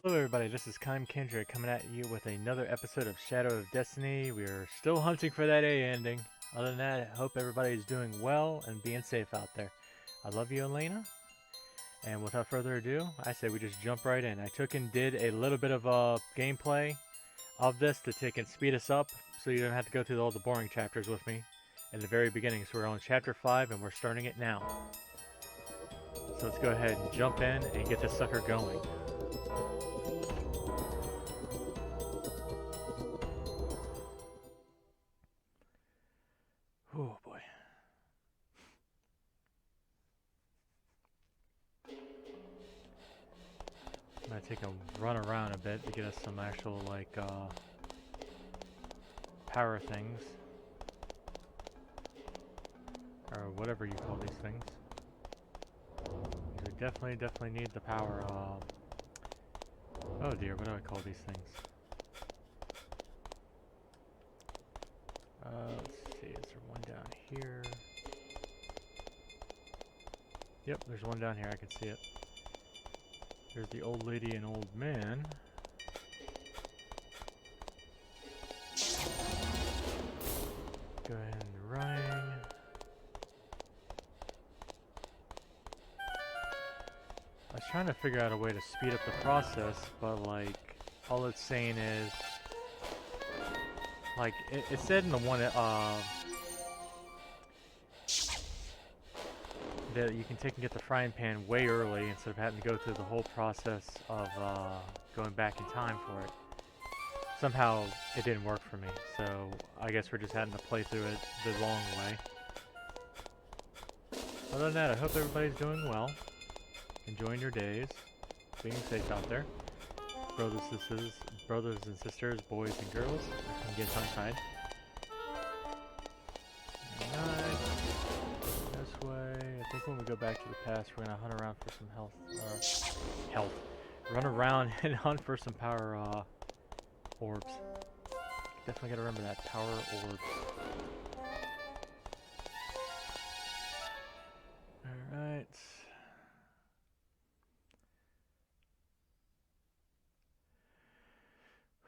Hello everybody, this is Kaim Kendrick coming at you with another episode of Shadow of Destiny. We are still hunting for that A ending. Other than that, I hope everybody is doing well and being safe out there. I love you, Alena. And without further ado, I say we just jump right in. I took and did a little bit of gameplay of this to take and speed us up so you don't have to go through all the boring chapters with me in the very beginning. So we're on chapter 5 and we're starting it now. So let's go ahead and jump in and get this sucker going. Oh boy. I'm gonna take a run around a bit to get us some actual power things. Or whatever you call these things. We definitely need the power. Oh dear, what do I call these things? Let's see, is there one down here? Yep, there's one down here, I can see it. There's the old lady and old man. Go ahead and running. I was trying to figure out a way to speed up the process, but like, all it's saying is, like, it said in the one, that you can take and get the frying pan way early instead of having to go through the whole process of going back in time for it. Somehow it didn't work for me, so I guess we're just having to play through it the long way. Other than that, I hope everybody's doing well, enjoying your days, being safe out there. Brothers and sisters, boys and girls, I'm getting tongue-tied. Alright, this way. I think when we go back to the past, we're gonna hunt around for some health. Run around and hunt for some power orbs. Definitely gotta remember that, power orbs. Alright.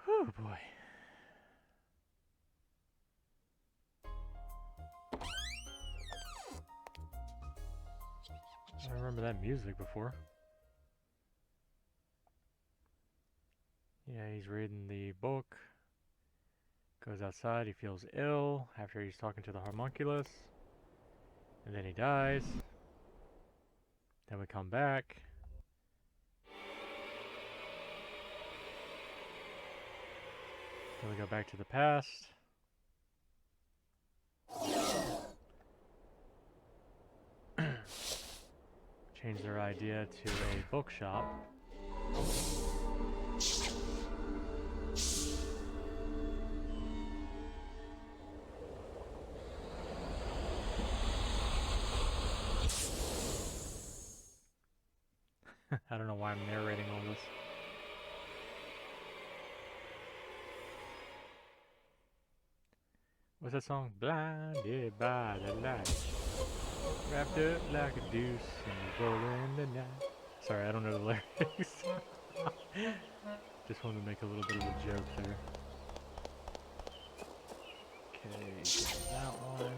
Whew, boy. I remember that music before. Yeah, he's reading the book. Goes outside, he feels ill after he's talking to the homunculus. And then he dies. Then we come back. Then we go back to the past. Change their idea to a bookshop. I don't know why I'm narrating all this. What's that song? Blinded by the light, wrapped up like a deuce and rolling the night. Sorry, I don't know the lyrics. Just wanted to make a little bit of a joke there. Okay, get that one.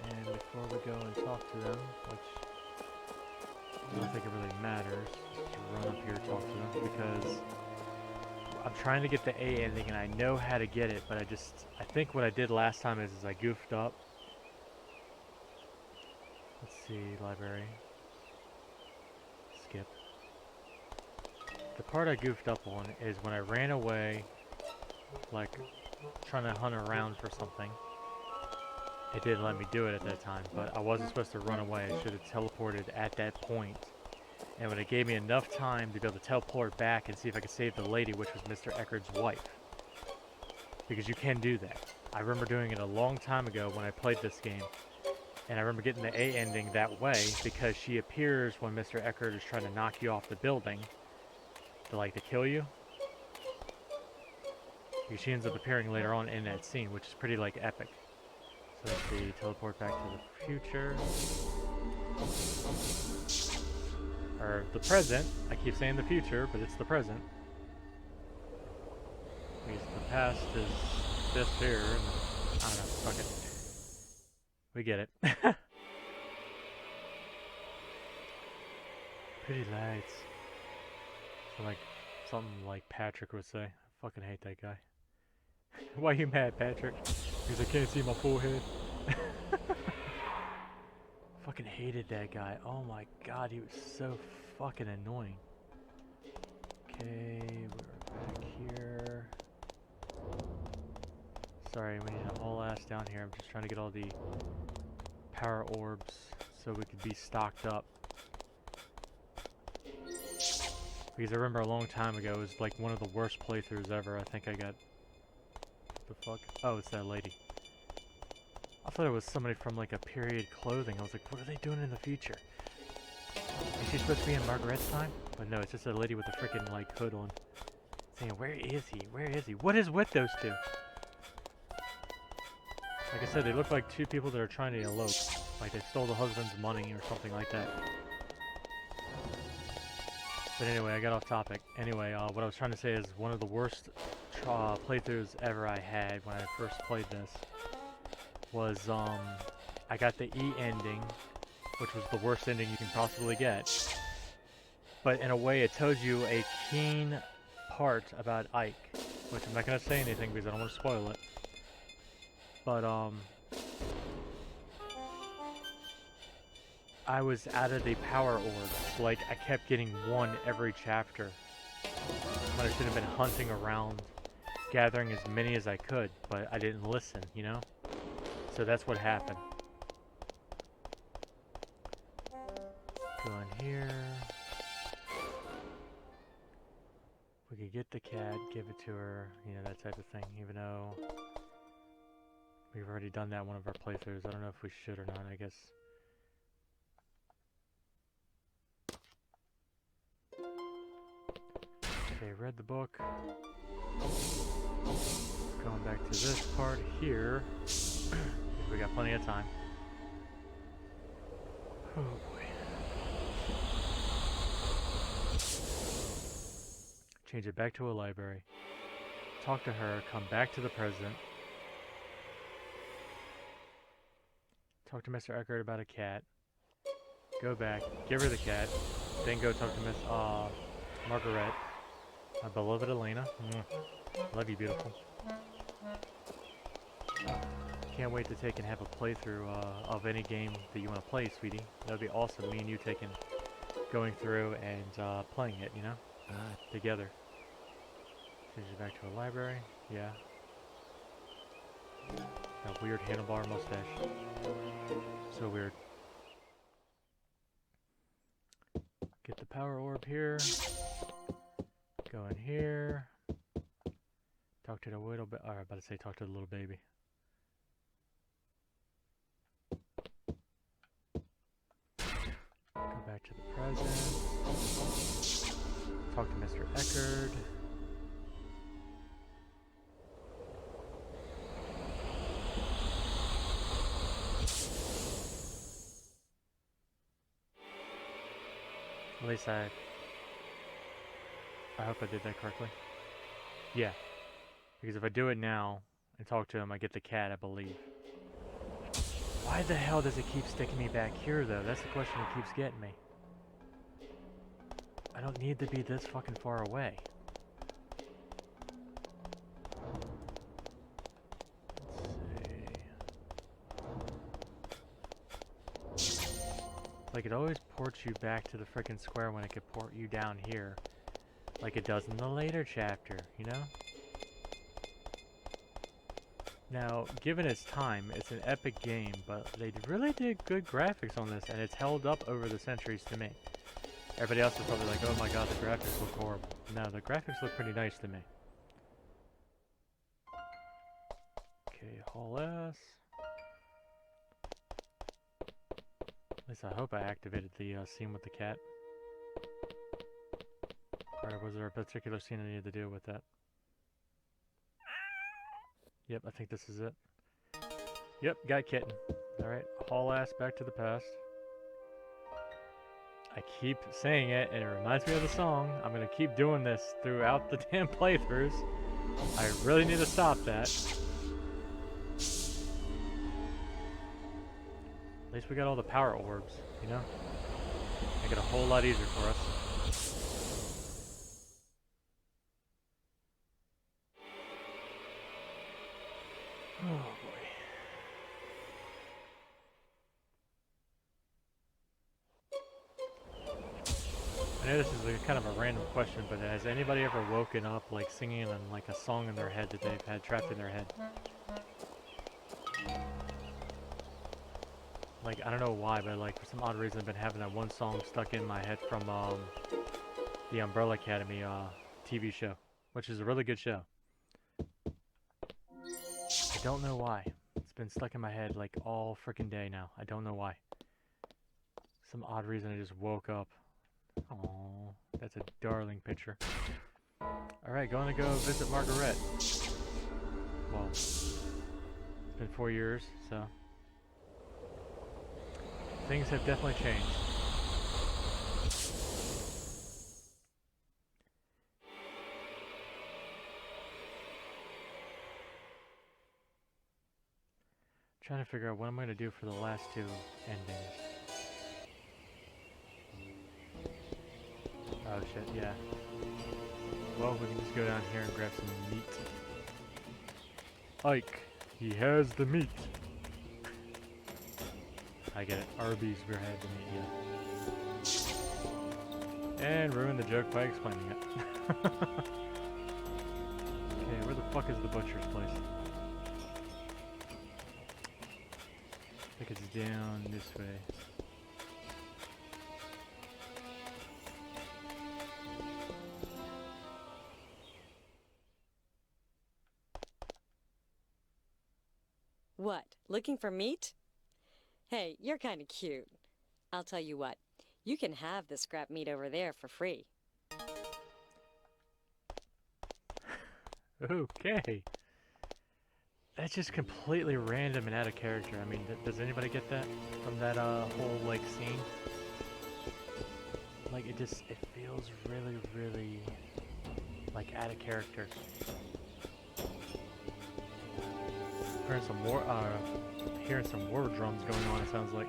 And before we go and talk to them, which I don't think it really matters, just run up here and talk to them because I'm trying to get the A ending and I know how to get it, but I think what I did last time is I goofed up. Let's see, library. Skip. The part I goofed up on is when I ran away, like trying to hunt around for something. It didn't let me do it at that time, but I wasn't supposed to run away. I should have teleported at that point. And when it gave me enough time to be able to teleport back and see if I could save the lady, which was Mr. Eckerd's wife. Because you can do that. I remember doing it a long time ago when I played this game. And I remember getting the A ending that way because she appears when Mr. Eckerd is trying to knock you off the building. To kill you. She ends up appearing later on in that scene, which is pretty epic. So let's see, teleport back to the future. Or the present. I keep saying the future, but it's the present. Because the past is this here, and I don't know, fuck it. We get it. Pretty lights. So like, something like Patrick would say. I fucking hate that guy. Why you mad, Patrick? Because I can't see my forehead. Fucking hated that guy. Oh my god, he was so fucking annoying. Okay, we're back here. Sorry, we need to haul ass down here. I'm just trying to get all the power orbs so we could be stocked up. Because I remember a long time ago, it was like one of the worst playthroughs ever. I think I got... What the fuck? Oh, it's that lady. I thought it was somebody from like a period clothing. I was like, what are they doing in the future? Is she supposed to be in Margaret's time? But no, it's just a lady with a freaking like hood on. Saying, where is he? Where is he? What is with those two? Like I said, they look like two people that are trying to elope. Like they stole the husband's money or something like that. But anyway, I got off topic. Anyway, what I was trying to say is one of the worst playthroughs ever I had when I first played this was, I got the E ending, which was the worst ending you can possibly get. But in a way, it tells you a keen part about Ike, which I'm not going to say anything because I don't want to spoil it. But, I was out of the power orbs. Like, I kept getting one every chapter. When I should have been hunting around, gathering as many as I could, but I didn't listen, you know? So that's what happened. Go in here. We could get the cat, give it to her, you know, that type of thing, even though we've already done that one of our playthroughs. I don't know if we should or not, I guess. Okay, read the book. Going back to this part here. We got plenty of time. Oh boy. Change it back to a library. Talk to her, come back to the president. Talk to Mr. Eckert about a cat. Go back, give her the cat. Then go talk to Miss Margaret. My beloved Alena. Love you, beautiful. Can't wait to take and have a playthrough of any game that you want to play, sweetie. That would be awesome. Me and you going through and playing it, you know, together. Change it back to a library. Yeah. That weird handlebar mustache. So weird. Get the power orb here. Go in here. Talk to the little bit. Or I'm about to say talk to the little baby. Go back to the present. Talk to Mr. Eckert. At least I hope I did that correctly. Yeah. Because if I do it now and talk to him, I get the cat, I believe. Why the hell does it keep sticking me back here, though? That's the question that keeps getting me. I don't need to be this fucking far away. Let's see. Like, it always ports you back to the frickin' square when it could port you down here. Like it does in the later chapter, you know? Now, given its time, it's an epic game, but they really did good graphics on this, and it's held up over the centuries to me. Everybody else is probably like, oh my god, the graphics look horrible. No, the graphics look pretty nice to me. Okay, haul ass. At least I hope I activated the scene with the cat. Or was there a particular scene I needed to deal with that? Yep, I think this is it. Yep, got kitten. Alright, haul ass back to the past. I keep saying it, and it reminds me of the song. I'm gonna keep doing this throughout the damn playthroughs. I really need to stop that. At least we got all the power orbs, you know? Make it a whole lot easier for us. Oh boy. I know this is a kind of a random question, but has anybody ever woken up like singing on like a song in their head that they've had trapped in their head? Like, I don't know why, but like for some odd reason I've been having that one song stuck in my head from the Umbrella Academy TV show, which is a really good show. I don't know why. It's been stuck in my head like all freaking day now. I don't know why. Some odd reason I just woke up. Oh, that's a darling picture. Alright, going to go visit Margaret. Well, it's been 4 years, so things have definitely changed. Trying to figure out what I'm going to do for the last two endings. Oh shit, yeah. Well, we can just go down here and grab some meat. Ike, he has the meat. I get it. Arby's, we had the meat, yeah. And ruin the joke by explaining it. Okay, where the fuck is the butcher's place? I think it's down this way. What, looking for meat? Hey, you're kind of cute. I'll tell you what, you can have the scrap meat over there for free. Okay. That's just completely random and out of character. I mean, does anybody get that from that whole like scene? Like it feels really, really like out of character. Hearing some war drums going on. It sounds like.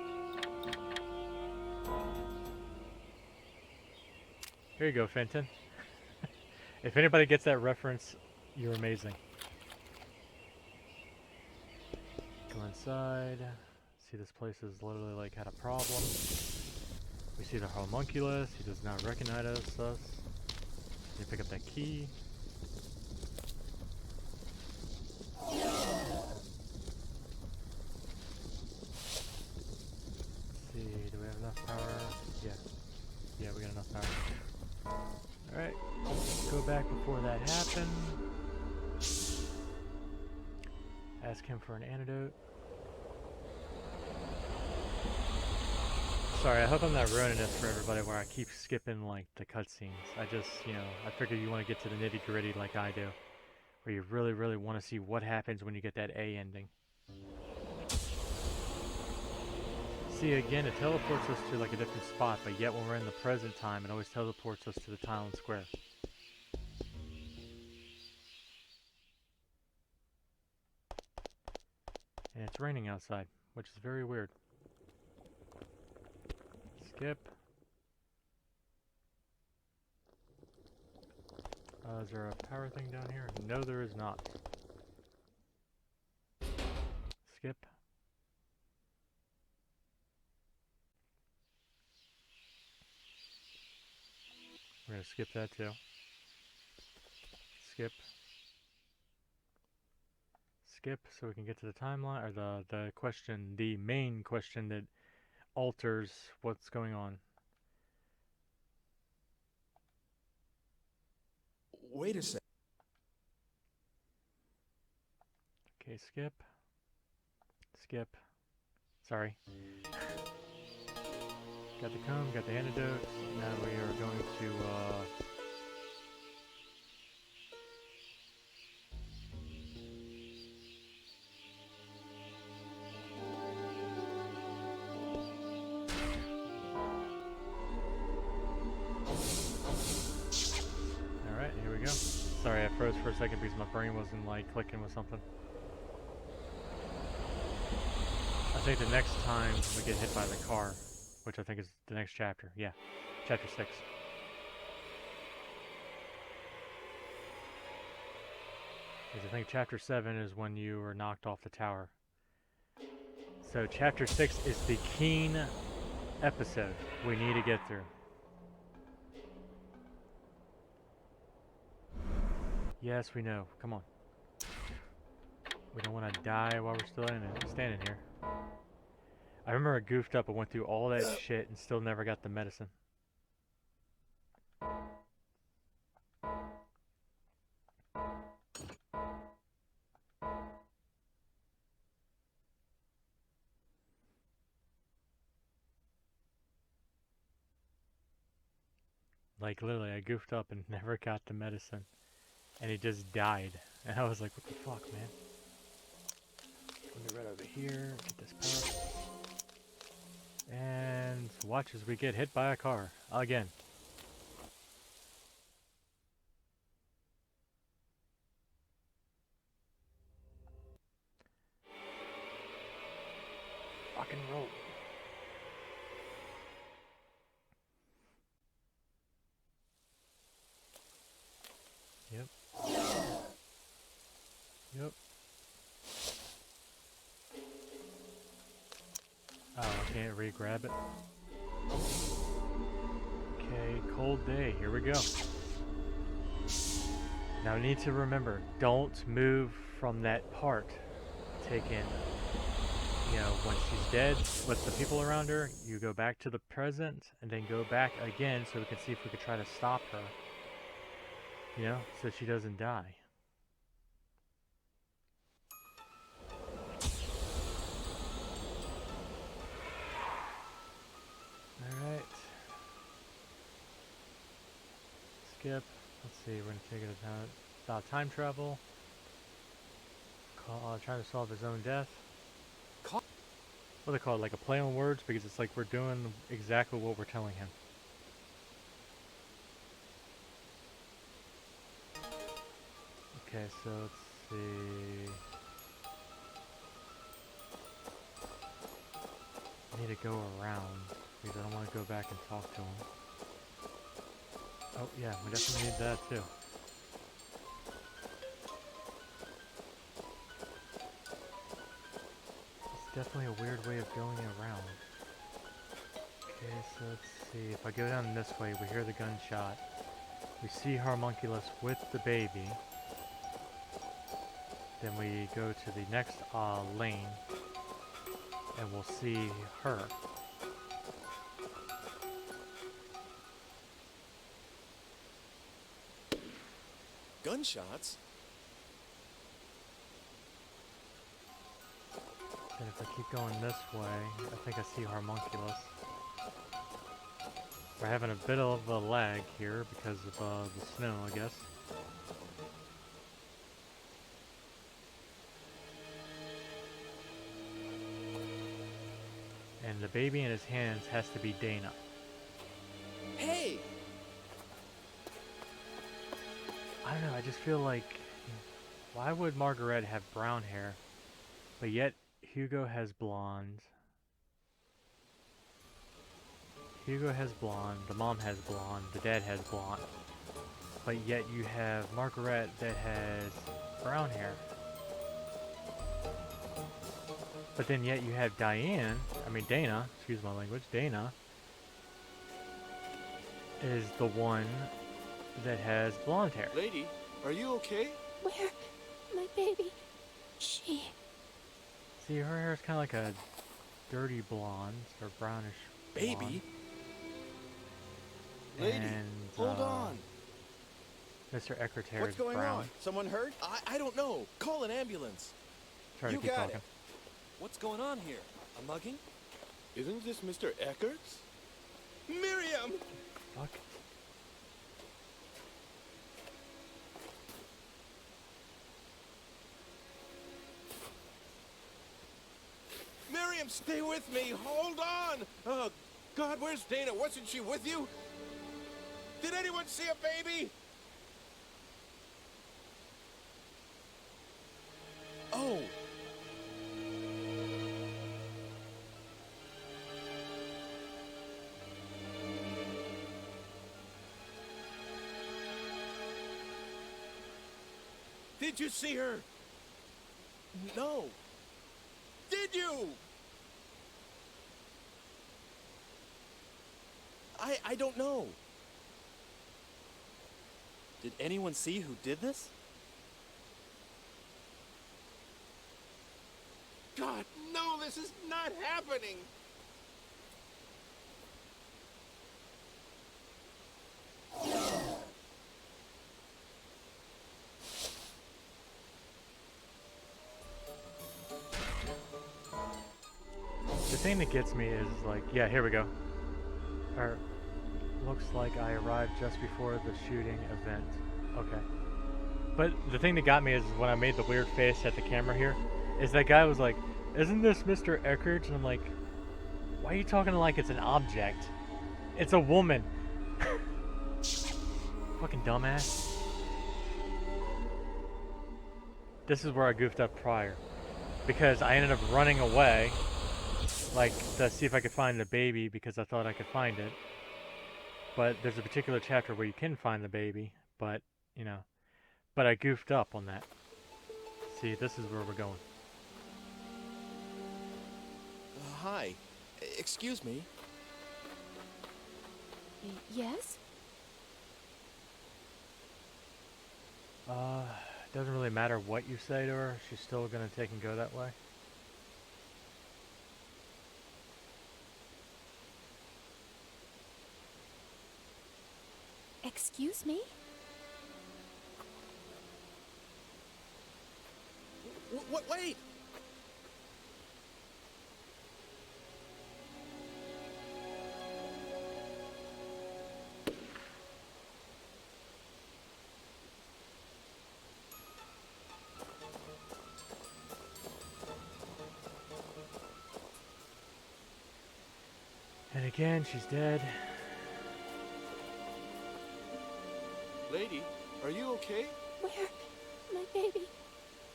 Here you go, Fenton. If anybody gets that reference, you're amazing. Go inside. See, this place is literally like had a problem. We see the homunculus. He does not recognize us. You pick up that key. Let's see, do we have enough power? Yeah. Yeah, we got enough power. Alright, let's go back before that happened. Ask him for an antidote. Sorry, I hope I'm not ruining this for everybody where I keep skipping like the cutscenes. I just, I figure you want to get to the nitty gritty like I do. Where you really, really want to see what happens when you get that A ending. See, again, it teleports us to like a different spot, but yet when we're in the present time, it always teleports us to the town square. And it's raining outside, which is very weird. Skip. Is there a power thing down here? No, there is not. Skip. We're gonna skip that too. Skip. Skip, so we can get to the timeline, or the question, the main question that alters what's going on. Wait a sec. Okay, skip. Skip. Sorry. Got the comb, got the antidote. Now we are going to, froze for a second because my brain wasn't like clicking with something. I think the next time we get hit by the car, which I think is the next chapter. Yeah, chapter 6. Because I think chapter 7 is when you were knocked off the tower. So chapter 6 is the Keen episode we need to get through. Yes, we know. Come on. We don't want to die while we're still standing here. I remember I goofed up and went through all that shit and still never got the medicine. Like, literally, I goofed up and never got the medicine. And he just died. And I was like, what the fuck, man? Let me right over here, get this power. And watch as we get hit by a car. Again. Rock and roll. Yep. Yep. Oh, I can't re-grab it. Okay, cold day. Here we go. Now, need to remember, don't move from that part. Taken, you know, when she's dead with the people around her, you go back to the present and then go back again so we can see if we can try to stop her. You know, so she doesn't die. Alright. Skip. Let's see, we're gonna take it about time travel. Trying to solve his own death. What do they call it? Like a play on words? Because it's like we're doing exactly what we're telling him. Okay, so let's see. I need to go around because I don't want to go back and talk to him. Oh yeah, we definitely need that too. It's definitely a weird way of going around. Okay, so let's see. If I go down this way, we hear the gunshot. We see Harmunculus with the baby. Then we go to the next lane, and we'll see her. Gunshots? And if I keep going this way, I think I see Harmunculus. We're having a bit of a lag here because of the snow, I guess. And the baby in his hands has to be Dana. Hey! I don't know, I just feel like, why would Margaret have brown hair, but yet Hugo has blonde? Hugo has blonde, the mom has blonde, the dad has blonde, but yet you have Margaret that has brown hair. But then yet you have Dana, excuse my language, Dana is the one that has blonde hair. Lady, are you okay? Where? My baby. She. See, her hair is kind of like a dirty blonde, or brownish blonde. Baby? Lady, And, hold on. Mr. Eckert hair What's is going brown. on? Someone hurt? I don't know. Call an ambulance. Try to You keep got talking. it. What's going on here? A mugging? Isn't this Mr. Eckert's? Miriam! Fuck. Miriam, stay with me. Hold on. Oh, God, where's Dana? Wasn't she with you? Did anyone see a baby? Oh. Did you see her? No. Did you? I don't know. Did anyone see who did this? God, no, this is not happening. The thing that gets me is like, yeah, here we go. Or looks like I arrived just before the shooting event. Okay. But the thing that got me is when I made the weird face at the camera here, is that guy was like, "Isn't this Mr. Eckert?" And I'm like, why are you talking like it's an object? It's a woman. Fucking dumbass. This is where I goofed up prior. Because I ended up running away, like, to see if I could find the baby because I thought I could find it. But there's a particular chapter where you can find the baby, but, you know. But I goofed up on that. See, this is where we're going. Hi. Excuse me. Yes? Doesn't really matter what you say to her, she's still gonna take and go that way. Excuse me? Wait! And again, she's dead. Lady, are you okay? Where? My baby.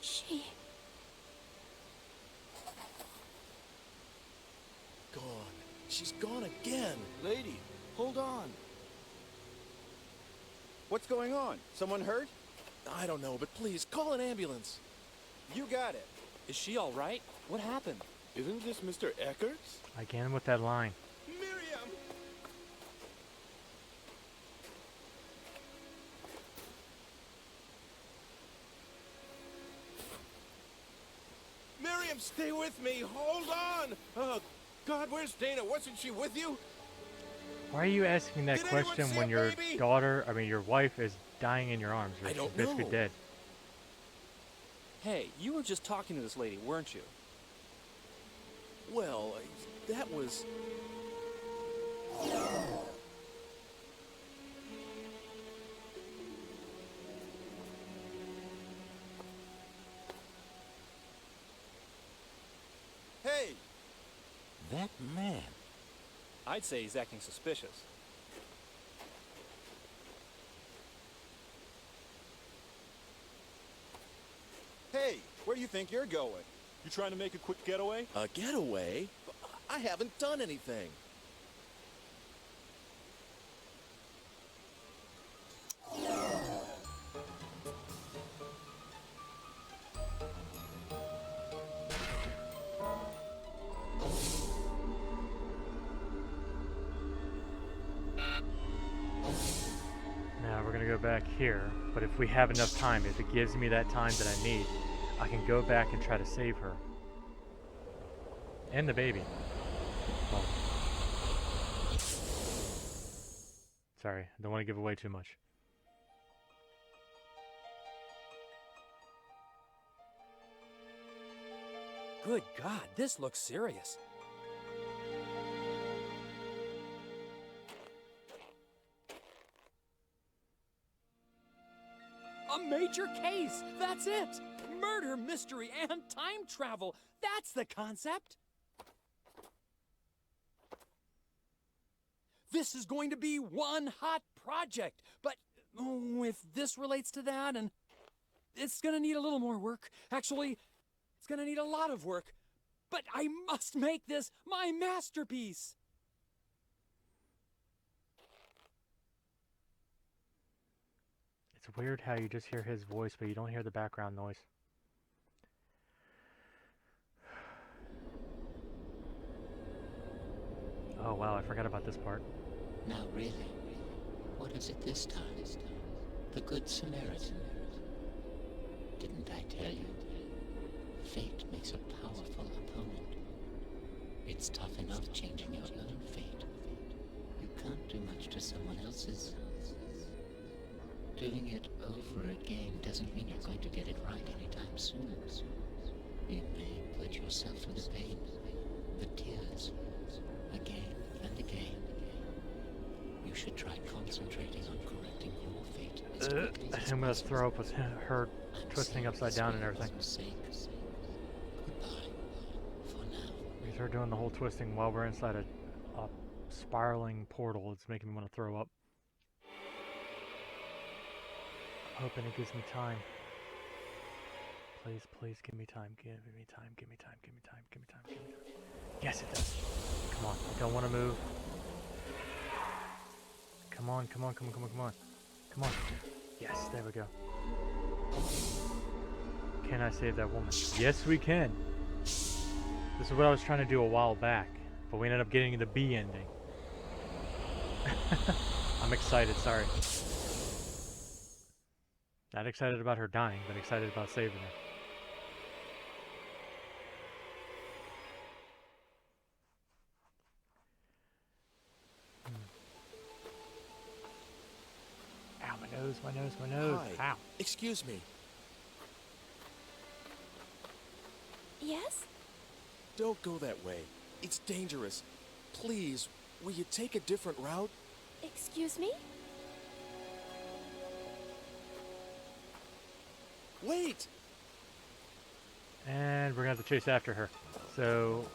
She. Gone. She's gone again. Lady, hold on. What's going on? Someone hurt? I don't know, but please, call an ambulance. You got it. Is she all right? What happened? Isn't this Mr. Eckert's? Again with that line. Miriam! Miriam, stay with me. Hold on. Oh, God, where's Dana? Wasn't she with you? Why are you asking that Did anyone question see when a your baby? daughter, I mean your wife is dying in your arms? Or I she's don't basically know. dead. Hey, you were just talking to this lady, weren't you? Well, that was... Hey! That man. I'd say he's acting suspicious. Hey! Where do you think you're going? You trying to make a quick getaway? A getaway? I haven't done anything. Now we're gonna go back here, but if we have enough time, if it gives me that time that I need, I can go back and try to save her. And the baby. Well, sorry, I don't want to give away too much. Good God, this looks serious. A major case! That's it! Murder, mystery, and time travel! That's the concept! This is going to be one hot project, but if this relates to that, and it's gonna need a little more work. Actually, gonna need a lot of work, but I must make this my masterpiece. It's weird how you just hear his voice, but you don't hear the background noise. Oh wow, I forgot about this part. Now really, what is it this time? The Good Samaritan. Didn't I tell you? Fate makes a powerful opponent. It's tough enough changing your own fate. You can't do much to someone else's. Doing it over again doesn't mean you're going to get it right anytime soon. You may put yourself through the pain, the tears, again and again. You should try concentrating on correcting your fate as quickly as I'm gonna possible. throw up with her twisting upside down and everything. Goodbye. For now. Because her doing the whole twisting while we're inside a spiraling portal, it's making me want to throw up. Hoping it gives me time. Please, please give me time. Give me time. Give me time. Give me time. Give me time. Give me time. Yes, it does. Come on. I don't want to move. Come on. Come on. Come on. Come on. Come on. Come on. Yes, there we go. Can I save that woman? Yes, we can. This is what I was trying to do a while back, but we ended up getting the B ending. I'm excited. Sorry. Not excited about her dying, but excited about saving her. Ow, my nose, my nose, my nose. Hi. Ow. Excuse me. Yes? Don't go that way. It's dangerous. Please, will you take a different route? Excuse me? Wait! And we're gonna have to chase after her. So,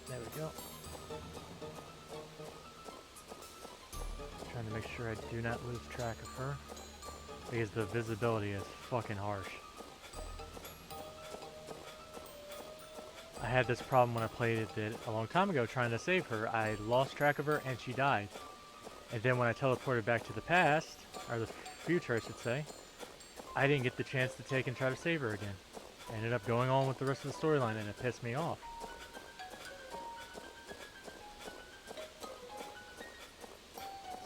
there we go. Trying to make sure I do not lose track of her. Because the visibility is fucking harsh. I had this problem when I played it a long time ago trying to save her. I lost track of her and she died. And then when I teleported back to the past, or the future I should say, I didn't get the chance to take and try to save her again. I ended up going on with the rest of the storyline and it pissed me off.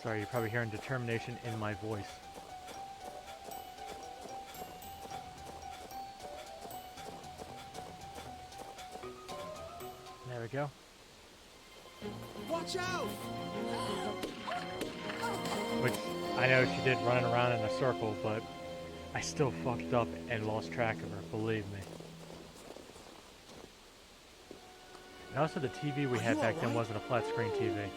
Sorry, you're probably hearing determination in my voice. There we go. Watch out! Which, I know she did running around in a circle, but I still fucked up and lost track of her, believe me. And also the TV we had back then wasn't a flat screen TV.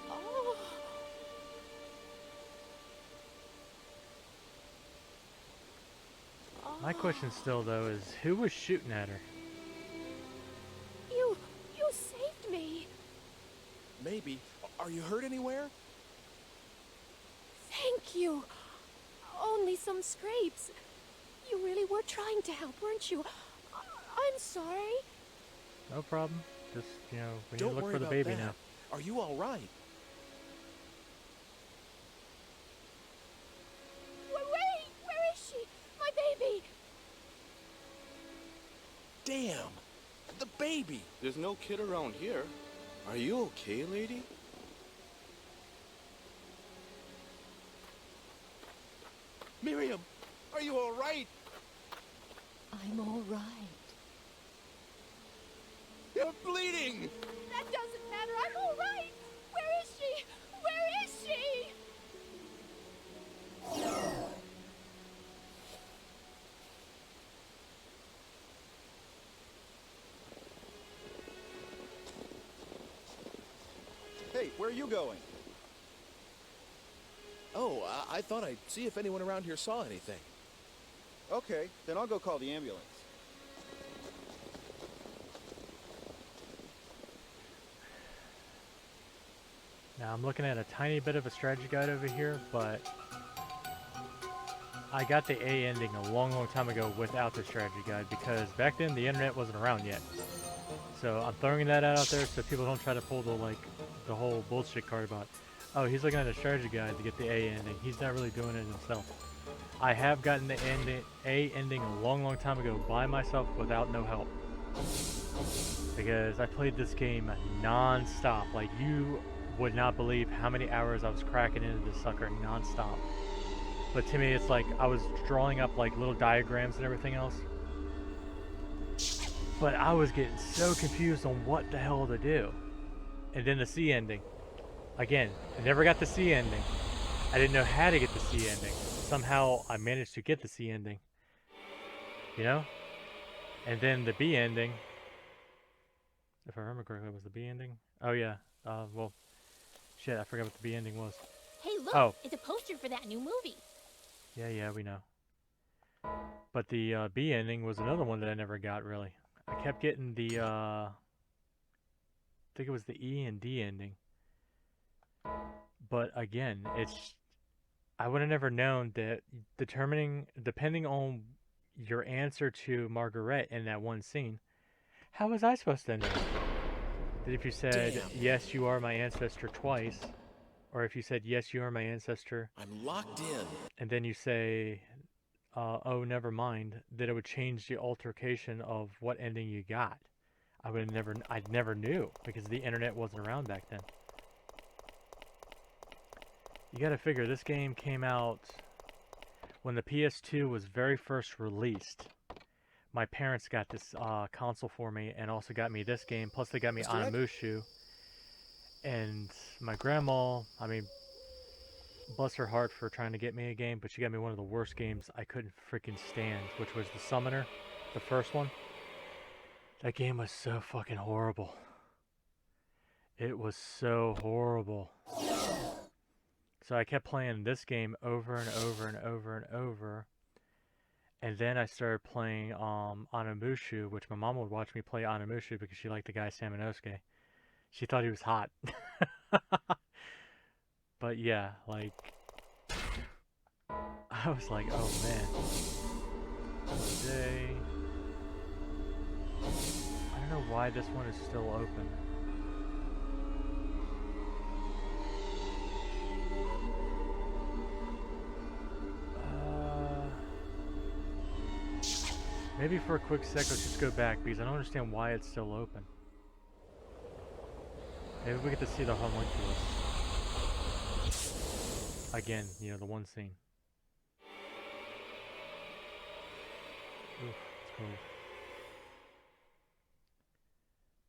Oh. My question still though is, who was shooting at her? You saved me. Maybe. Are you hurt anywhere? Thank you. Only some scrapes. You really were trying to help, weren't you? I'm sorry. No problem. Just, you know, we need Don't to look worry for the about baby that. now. Are you all right? Wait, where is she? My baby. Damn! The baby! There's no kid around here. Are you okay, lady? Miriam! Are you all right? I'm all right. You're bleeding! That doesn't matter. I'm all right. Where is she? Where is she? Hey, where are you going? Oh, I thought I'd see if anyone around here saw anything. Okay, then I'll go call the ambulance. Now I'm looking at a tiny bit of a strategy guide over here, but I got the A ending a long, long time ago without the strategy guide because back then the internet wasn't around yet. So I'm throwing that out there so people don't try to pull the whole bullshit card about, oh, he's looking at a strategy guide to get the A ending. He's not really doing it himself. I have gotten the A ending a long, long time ago by myself without no help. Because I played this game non-stop. Like, you would not believe how many hours I was cracking into this sucker non-stop. But to me, it's like I was drawing up like little diagrams and everything else. But I was getting so confused on what the hell to do. And then the C ending. Again, I never got the C ending. I didn't know how to get the C ending. Somehow I managed to get the C ending. You know? And then the B ending. If I remember correctly, was the B ending? Oh yeah. Well, shit, I forgot what the B ending was. Hey, look! Oh. It's a poster for that new movie. Yeah, we know. But the B ending was another one that I never got, really. I kept getting the, I think it was the E and D ending. But again, I would have never known that depending on your answer to Margaret in that one scene, how was I supposed to know? That if you said, Damn. yes, you are my ancestor twice, or if you said, yes, you are my ancestor, I'm locked in. and then you say, oh, never mind, that it would change the altercation of what ending you got. I never knew, because the internet wasn't around back then. You gotta figure, this game came out when the PS2 was very first released. My parents got this console for me and also got me this game, plus they got me Mr. Ed? Onimushu. And my grandma, I mean, bless her heart for trying to get me a game, but she got me one of the worst games I couldn't freaking stand, which was the Summoner, the first one. That game was so fucking horrible. It was so horrible. So I kept playing this game over and over and over and over. And then I started playing Onimushu, which my mom would watch me play Onimushu because she liked the guy Samanosuke. She thought he was hot. But yeah, like, I was like, oh man. Today, I don't know why this one is still open. Maybe for a quick sec, let's just go back because I don't understand why it's still open. Maybe we get to see the homunculus. Again, you know, the one scene. Oof, it's cold.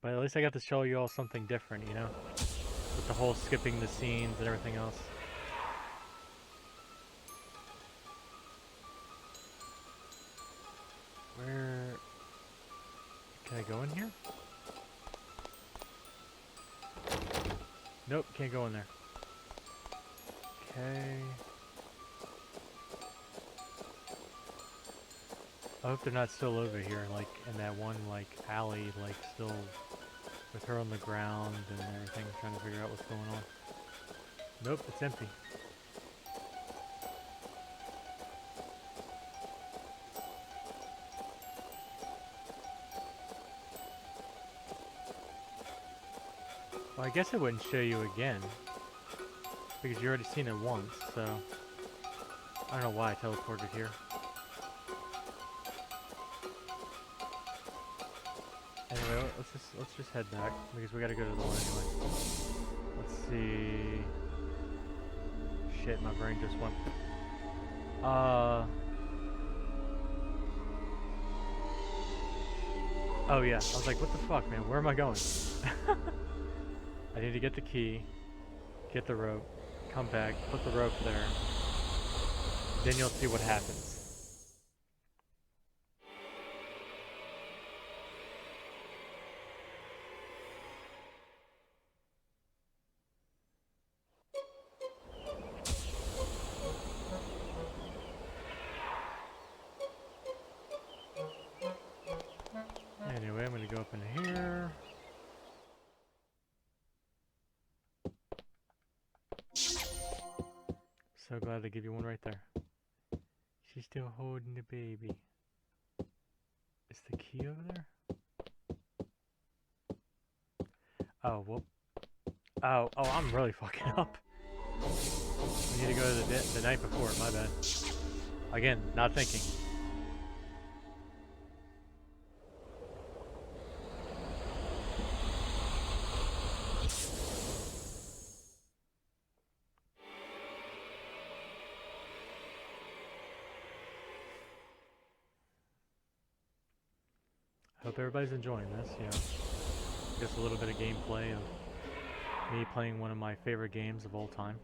But at least I got to show you all something different, you know? With the whole skipping the scenes and everything else. Where... Can I go in here? Nope, can't go in there. Okay. I hope they're not still over here, like in that one like alley, like still with her on the ground and everything, trying to figure out what's going on. Nope, it's empty. Well, I guess it wouldn't show you again, because you already seen it once, so I don't know why I teleported here. Anyway, let's just head back because we gotta go to the one anyway. Let's see. Shit, my brain just went. Oh yeah, I was like, what the fuck, man? Where am I going? I need to get the key, get the rope, come back, put the rope there. Then you'll see what happens. Anyway, I'm gonna go up in here. So glad they give you one right there. She's still holding the baby. Is the key over there? Oh, well. Oh, I'm really fucking up. We need to go to the night before, my bad. Again, not thinking. Hope everybody's enjoying this, you know. Just a little bit of gameplay of me playing one of my favorite games of all time.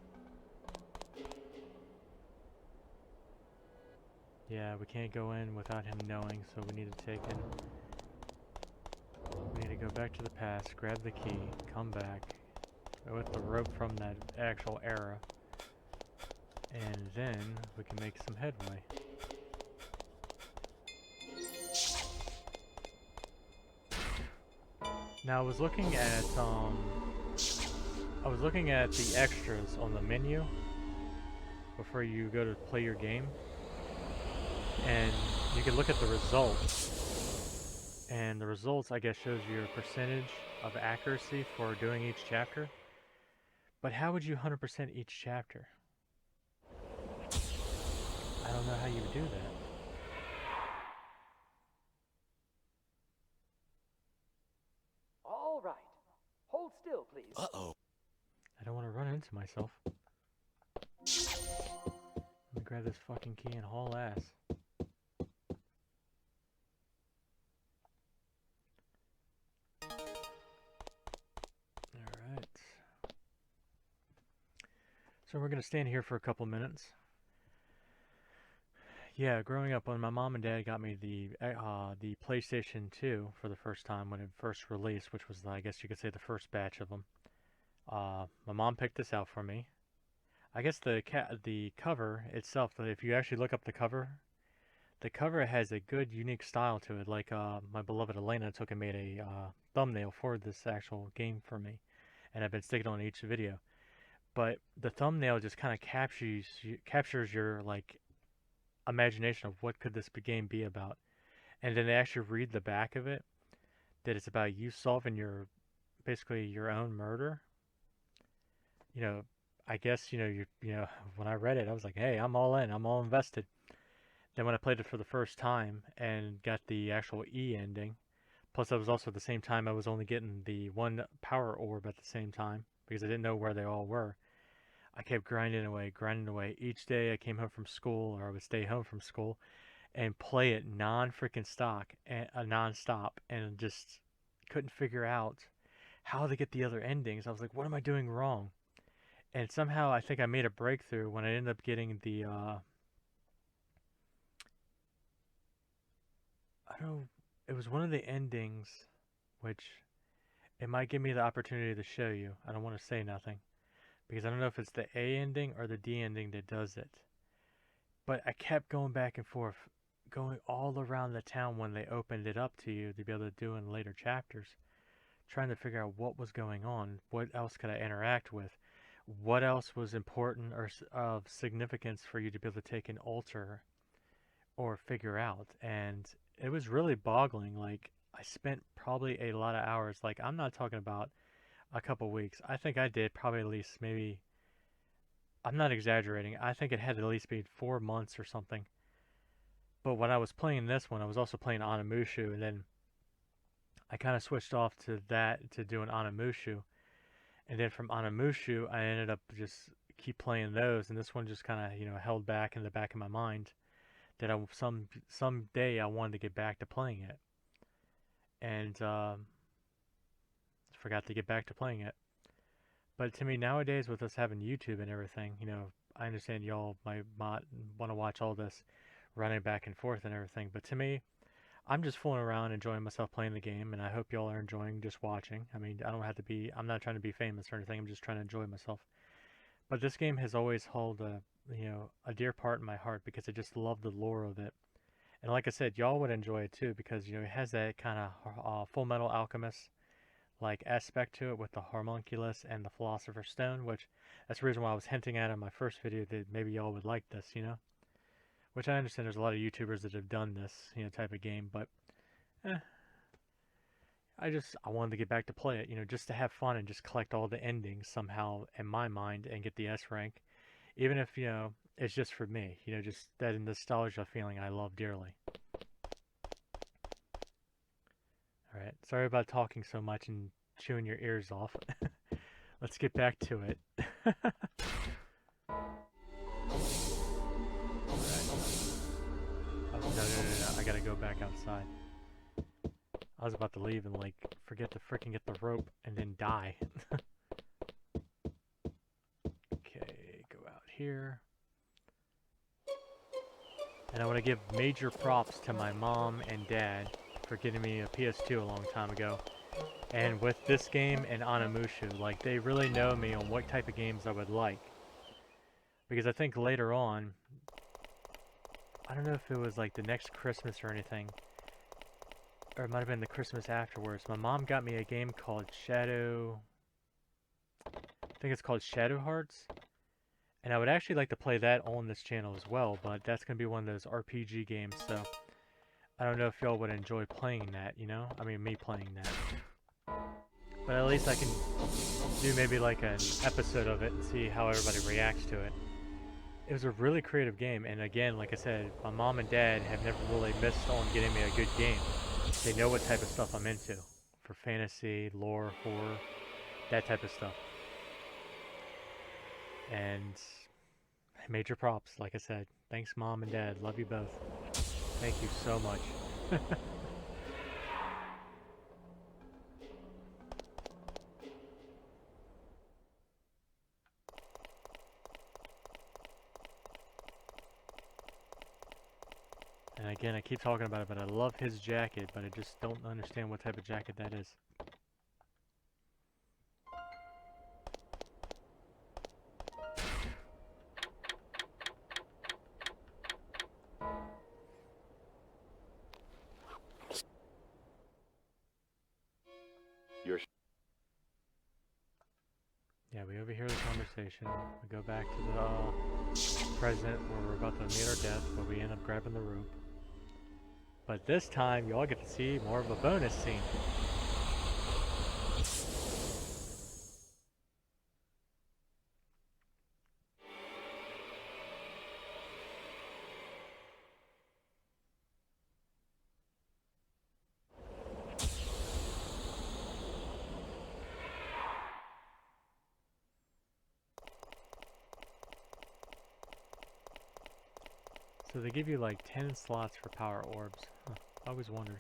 Yeah, we can't go in without him knowing, so we need to take in. We need to go back to the past, grab the key, come back with the rope from that actual era, and then we can make some headway. Now I was looking at the extras on the menu before you go to play your game, and you can look at the results, and the results I guess shows your percentage of accuracy for doing each chapter. But how would you 100% each chapter? I don't know how you would do that. All right. Hold still, please. Uh-oh. I don't want to run into myself. Let me grab this fucking key and haul ass. Alright. So we're going to stand here for a couple minutes. Yeah, growing up, when my mom and dad got me the PlayStation 2 for the first time when it first released, which was, I guess you could say, the first batch of them. My mom picked this out for me. I guess the cover itself, if you actually look up the cover has a good, unique style to it. Like my beloved Alena took and made a thumbnail for this actual game for me, and I've been sticking on each video. But the thumbnail just kind of captures your like imagination of what could this game be about, and then they actually read the back of it that it's about you solving basically your own murder. You know, I guess you know when I read it, I was like, hey, I'm all in, I'm all invested. Then when I played it for the first time and got the actual E ending, plus that was also at the same time I was only getting the one power orb at the same time because I didn't know where they all were. I kept grinding away. Each day I came home from school, or I would stay home from school and play it non-stop, and just couldn't figure out how to get the other endings. I was like, what am I doing wrong? And somehow I think I made a breakthrough when I ended up getting the I don't know, it was one of the endings, which it might give me the opportunity to show you. I don't want to say nothing, because I don't know if it's the A ending or the D ending that does it. But I kept going back and forth, going all around the town when they opened it up to you to be able to do in later chapters, trying to figure out what was going on, what else could I interact with, what else was important or of significance for you to be able to take and alter or figure out. And it was really boggling. Like, I spent probably a lot of hours. Like, I'm not talking about a couple weeks. I think I did probably at least maybe, I'm not exaggerating, I think it had at least been 4 months or something. But when I was playing this one, I was also playing Onimushu, and then I kind of switched off to that to doing Onimushu. And then from Onimushu, I ended up just keep playing those, and this one just kind of, held back in the back of my mind that someday I wanted to get back to playing it. And forgot to get back to playing it. But to me, nowadays, with us having YouTube and everything, I understand y'all might want to watch all this running back and forth and everything. But to me, I'm just fooling around, enjoying myself playing the game, and I hope y'all are enjoying just watching. I mean, I'm not trying to be famous or anything. I'm just trying to enjoy myself. But this game has always held a dear part in my heart because I just love the lore of it. And like I said, y'all would enjoy it too because, it has that kind of Full Metal Alchemist like aspect to it with the homunculus and the Philosopher's Stone, which that's the reason why I was hinting at in my first video that maybe y'all would like this, Which I understand there's a lot of YouTubers that have done this, type of game, but eh, I wanted to get back to play it, just to have fun and just collect all the endings somehow in my mind and get the S rank, even if, it's just for me, just that nostalgia feeling I love dearly. Alright, sorry about talking so much and chewing your ears off. Let's get back to it. No, I gotta go back outside. I was about to leave and, like, forget to freaking get the rope and then die. Okay, go out here. And I want to give major props to my mom and dad for getting me a PS2 a long time ago. And with this game and Onimusha, like, they really know me on what type of games I would like. Because I think later on, I don't know if it was like the next Christmas or anything, or it might have been the Christmas afterwards, my mom got me a game called I think it's called Shadow Hearts. And I would actually like to play that on this channel as well, but that's going to be one of those RPG games, so I don't know if y'all would enjoy playing that, I mean, me playing that. But at least I can do maybe like an episode of it and see how everybody reacts to it. It was a really creative game, and again, like I said, my mom and dad have never really missed on getting me a good game. They know what type of stuff I'm into, for fantasy, lore, horror, that type of stuff. And major props, like I said. Thanks, Mom and Dad. Love you both. Thank you so much. And again, I keep talking about it, but I love his jacket, but I just don't understand what type of jacket that is. Yeah, we overhear the conversation. We go back to the present where we're about to meet our death, but we end up grabbing the rope. But this time, y'all get to see more of a bonus scene. So they give you like 10 slots for power orbs. Huh, I always wondered.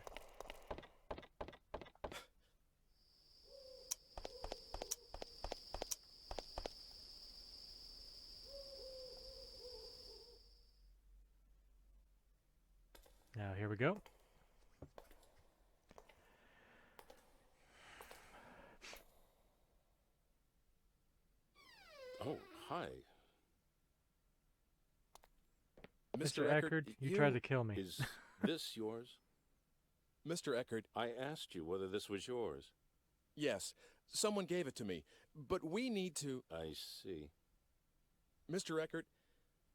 Now here we go. Oh, hi. Mr. Eckert, you tried to kill me. Is this yours? Mr. Eckert, I asked you whether this was yours. yes, someone gave it to me, but we need to... I see. Mr. Eckert,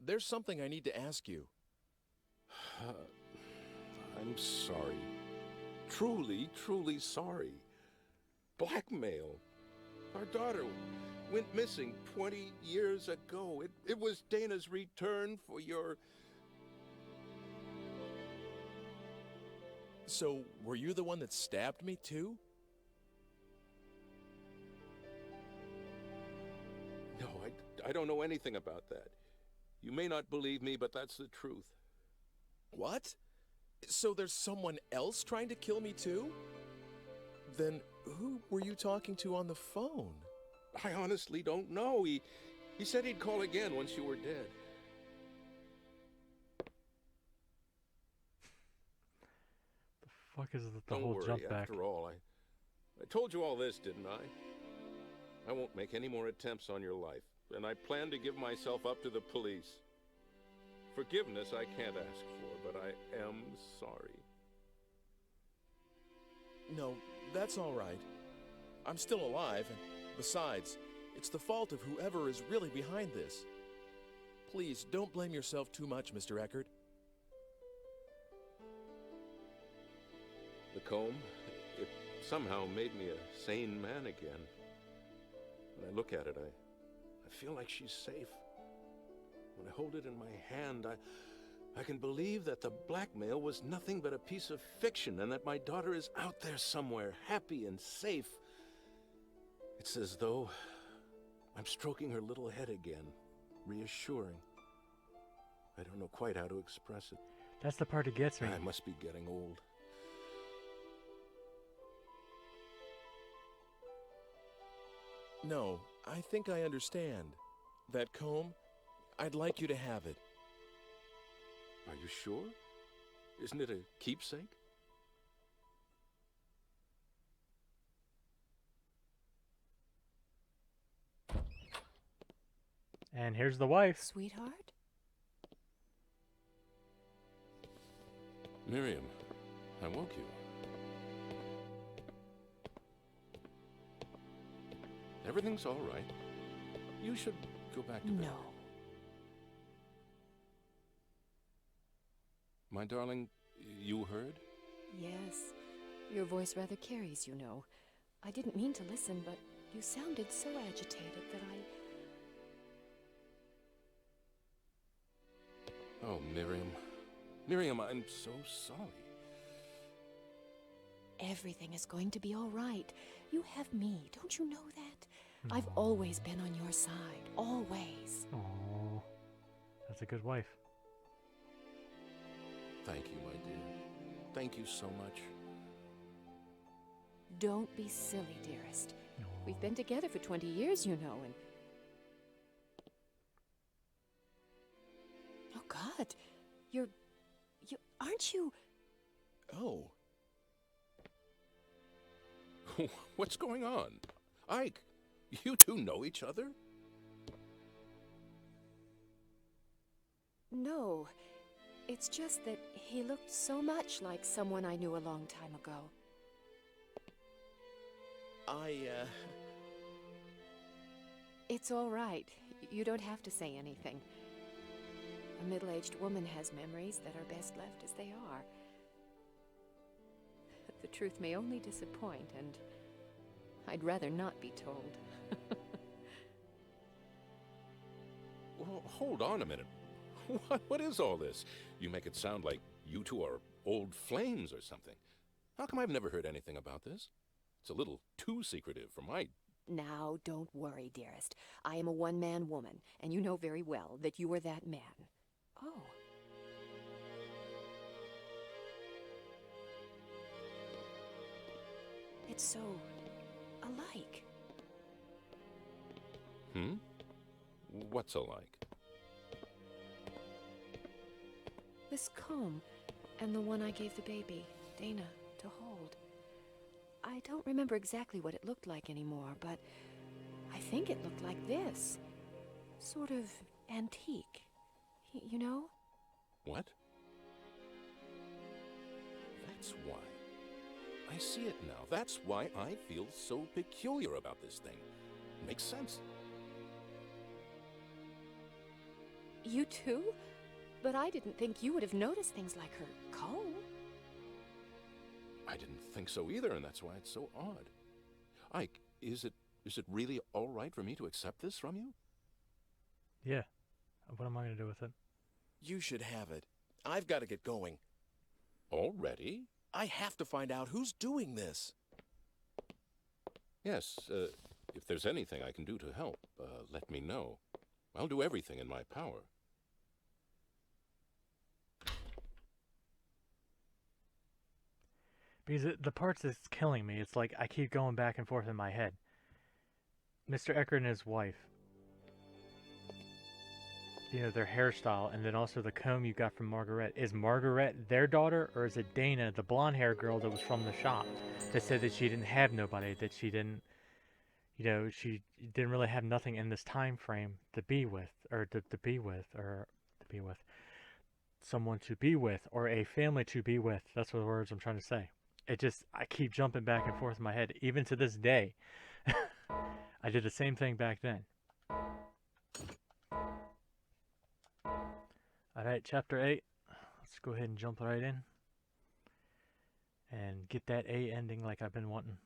there's something I need to ask you. I'm sorry. Truly, truly sorry. Blackmail. Our daughter went missing 20 years ago. It was Dana's return for your... So, were you the one that stabbed me, too? No, I don't know anything about that. You may not believe me, but that's the truth. What? So there's someone else trying to kill me, too? Then who were you talking to on the phone? I honestly don't know. He said he'd call again once you were dead. The fuck is the Don't whole worry, jump back? after all, I told you all this, didn't I? I won't make any more attempts on your life, and I plan to give myself up to the police. Forgiveness I can't ask for, but I am sorry. No, that's all right. I'm still alive, and besides, it's the fault of whoever is really behind this. Please, don't blame yourself too much, Mr. Eckert. The comb, it somehow made me a sane man again. When I look at it, I feel like she's safe. When I hold it in my hand, I can believe that the blackmail was nothing but a piece of fiction and that my daughter is out there somewhere, happy and safe. It's as though I'm stroking her little head again, reassuring. I don't know quite how to express it. That's the part that gets me. I must be getting old. No, I think I understand. That comb, I'd like you to have it. Are you sure? Isn't it a keepsake? And here's the wife. Sweetheart? Miriam, I woke you. Everything's all right. You should go back to bed. No. My darling, you heard? Yes. Your voice rather carries, you know. I didn't mean to listen, but you sounded so agitated that Oh, Miriam. Miriam, I'm so sorry. everything is going to be all right. You have me, don't you know that? I've always been on your side, always. Oh, that's a good wife. Thank you, my dear. Thank you so much. Don't be silly, dearest. Aw. We've been together for 20 years, you know, and... Oh, God. Aren't you... Oh, What's going on? Ike, you two know each other? No. It's just that he looked so much like someone I knew a long time ago. It's all right. You don't have to say anything. A middle-aged woman has memories that are best left as they are. The truth may only disappoint, and I'd rather not be told. Well, hold on a minute. What is all this? You make it sound like you two are old flames or something. How come I've never heard anything about this? It's a little too secretive for my... Now, don't worry, dearest. I am a one-man woman, and you know very well that you are that man. Oh. It's so alike. Hmm? What's alike? This comb, and the one I gave the baby, Dana, to hold. I don't remember exactly what it looked like anymore, but I think it looked like this. Sort of antique. You know? What? That's why. I see it now. That's why I feel so peculiar about this thing. Makes sense. You too? But I didn't think you would have noticed things like her comb. I didn't think so either, and that's why it's so odd. Ike, is it really all right for me to accept this from you? Yeah. What am I going to do with it? you should have it. I've got to get going. Already? I have to find out who's doing this. Yes, if there's anything I can do to help, let me know. I'll do everything in my power. Because the parts that's killing me, it's like I keep going back and forth in my head. Mr. Eckert and his wife. You know, their hairstyle, and then also the comb you got from Margaret. Is Margaret their daughter, or is it Dana, the blonde-haired girl that was from the shop, that said that she didn't have nobody, that she didn't, you know, she didn't really have nothing in this time frame to be with, or to be with, someone to be with, or a family to be with. That's what the words I'm trying to say. It just, I keep jumping back and forth in my head, even to this day. I did the same thing back then. Alright, chapter 8. Let's go ahead and jump right in. and get that A ending like I've been wanting.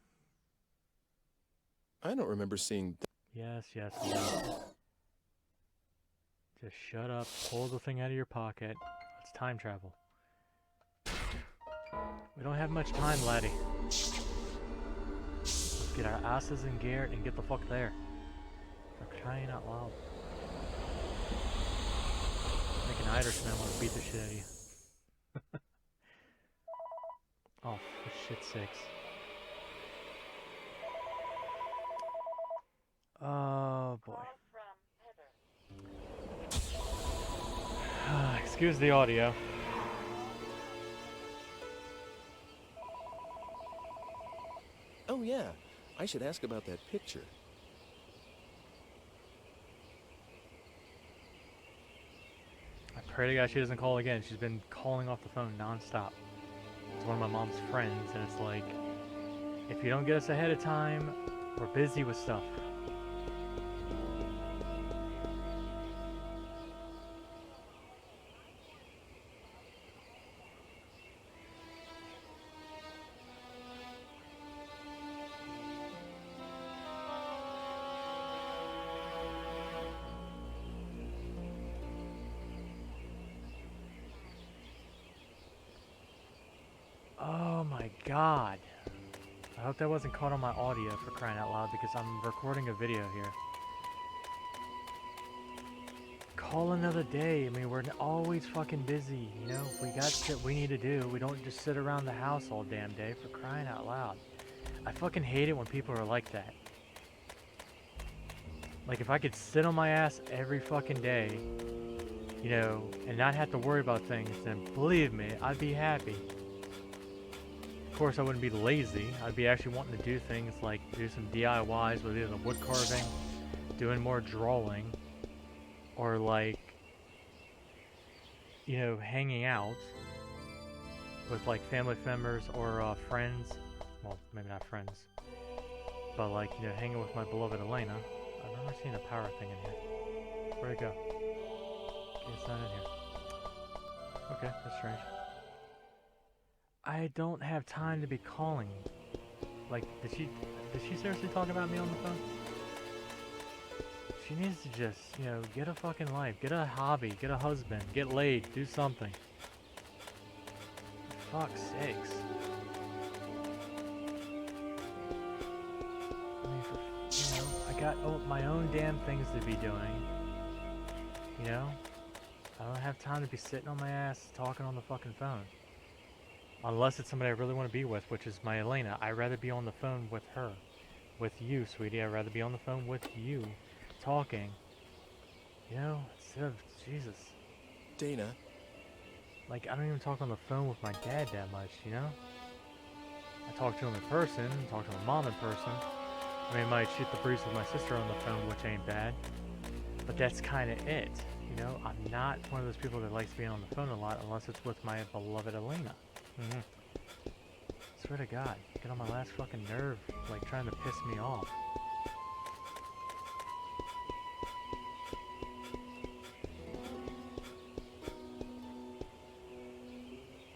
I don't remember seeing. Yes, yes, yes. Just shut up, pull the thing out of your pocket. It's time travel. We don't have much time, laddie. Let's get our asses in gear and get the fuck there. For crying out loud. Make an Irishman want to beat the shit out of you. Oh, for shit's sakes. Oh boy. Excuse the audio. Oh yeah, I should ask about that picture. I pray to God she doesn't call again. She's been calling off the phone non-stop. It's one of my mom's friends, and it's like, if you don't get us ahead of time, we're busy with stuff. Oh my god. I hope that wasn't caught on my audio, for crying out loud, because I'm recording a video here. Call another day. I mean, we're always fucking busy, you know? We got shit we need to do. We don't just sit around the house all damn day, for crying out loud. I fucking hate it when people are like that. Like, if I could sit on my ass every fucking day, you know, and not have to worry about things, then believe me, I'd be happy. Of course, I wouldn't be lazy. I'd be actually wanting to do things like do some DIYs with either wood carving, doing more drawing, or like, you know, hanging out with like family members or friends. Well, maybe not friends, but like, you know, hanging with my beloved Alena. I've never seen a power thing in here. Where'd it go? It's not in here. Okay, that's strange. I don't have time to be calling. Like, did she seriously talk about me on the phone? She needs to just, you know, get a fucking life, get a hobby, get a husband, get laid, do something. For fuck's sakes. I mean, you know, I got my own damn things to be doing. You know? I don't have time to be sitting on my ass talking on the fucking phone. Unless it's somebody I really want to be with, which is my Alena. I'd rather be on the phone with her. With you, sweetie. I'd rather be on the phone with you. Talking. You know? Instead of... Jesus. Dana. Like, I don't even talk on the phone with my dad that much, you know? I talk to him in person. Talk to my mom in person. I mean, I might shoot the breeze with my sister on the phone, which ain't bad. But that's kind of it. You know? I'm not one of those people that likes being on the phone a lot unless it's with my beloved Alena. Swear to God, get on my last fucking nerve, like trying to piss me off.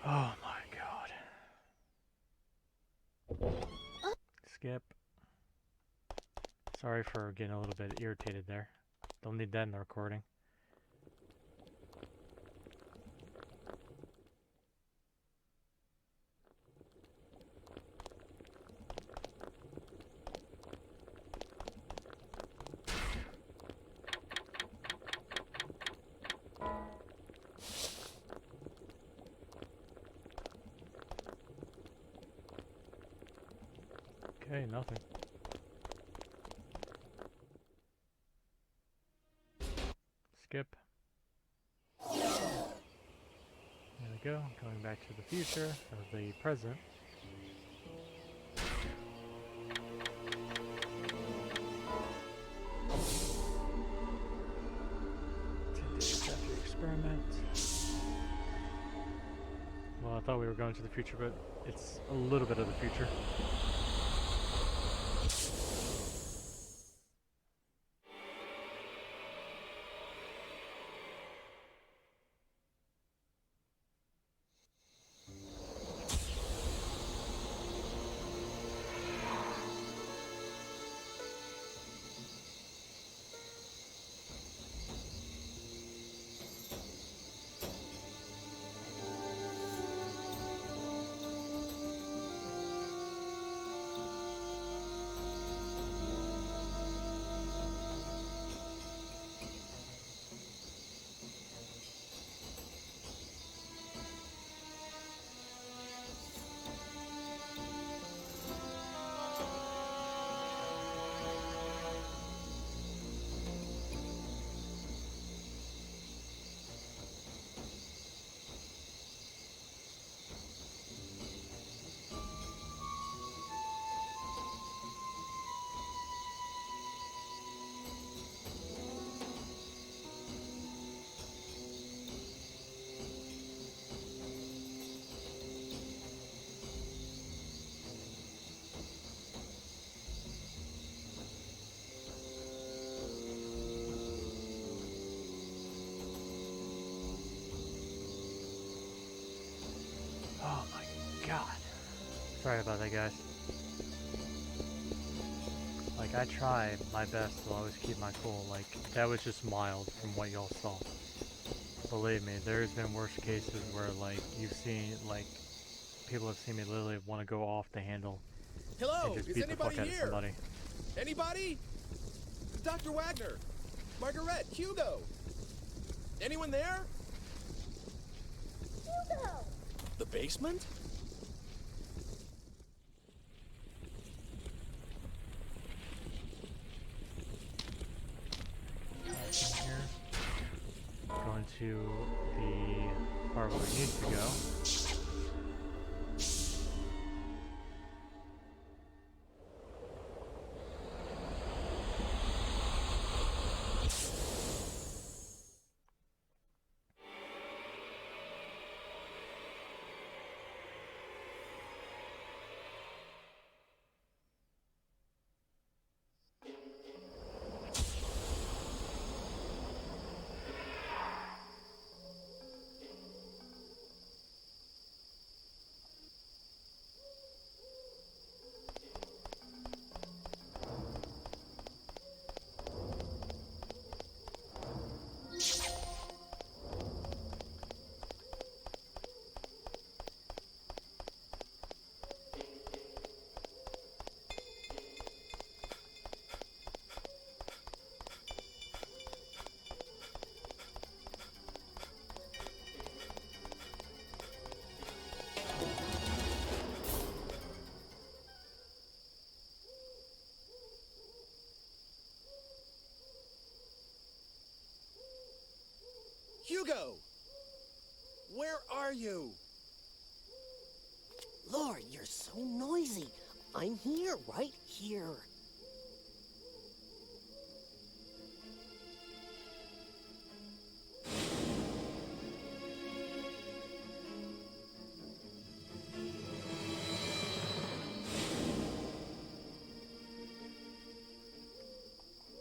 Oh my God. Skip. Sorry for getting a little bit irritated there. Don't need that in the recording. Okay, nothing. Skip. There we go. Going back to the future, or the present. 10 days after the experiment. Well, I thought we were going to the future, but it's a little bit of the future. Sorry about that, guys. Like, I try my best to always keep my cool. Like, that was just mild from what y'all saw. Believe me, there's been worse cases where, like, you've seen, like, people have seen me literally want to go off the handle and Hello, just is beat the anybody fuck out of here? somebody. Anybody? Dr. Wagner, Margaret, Hugo. Anyone there? Hugo! The basement? Back in here. Going to the part where we need to go. Hugo! Where are you? Lord, you're so noisy. I'm here, right here.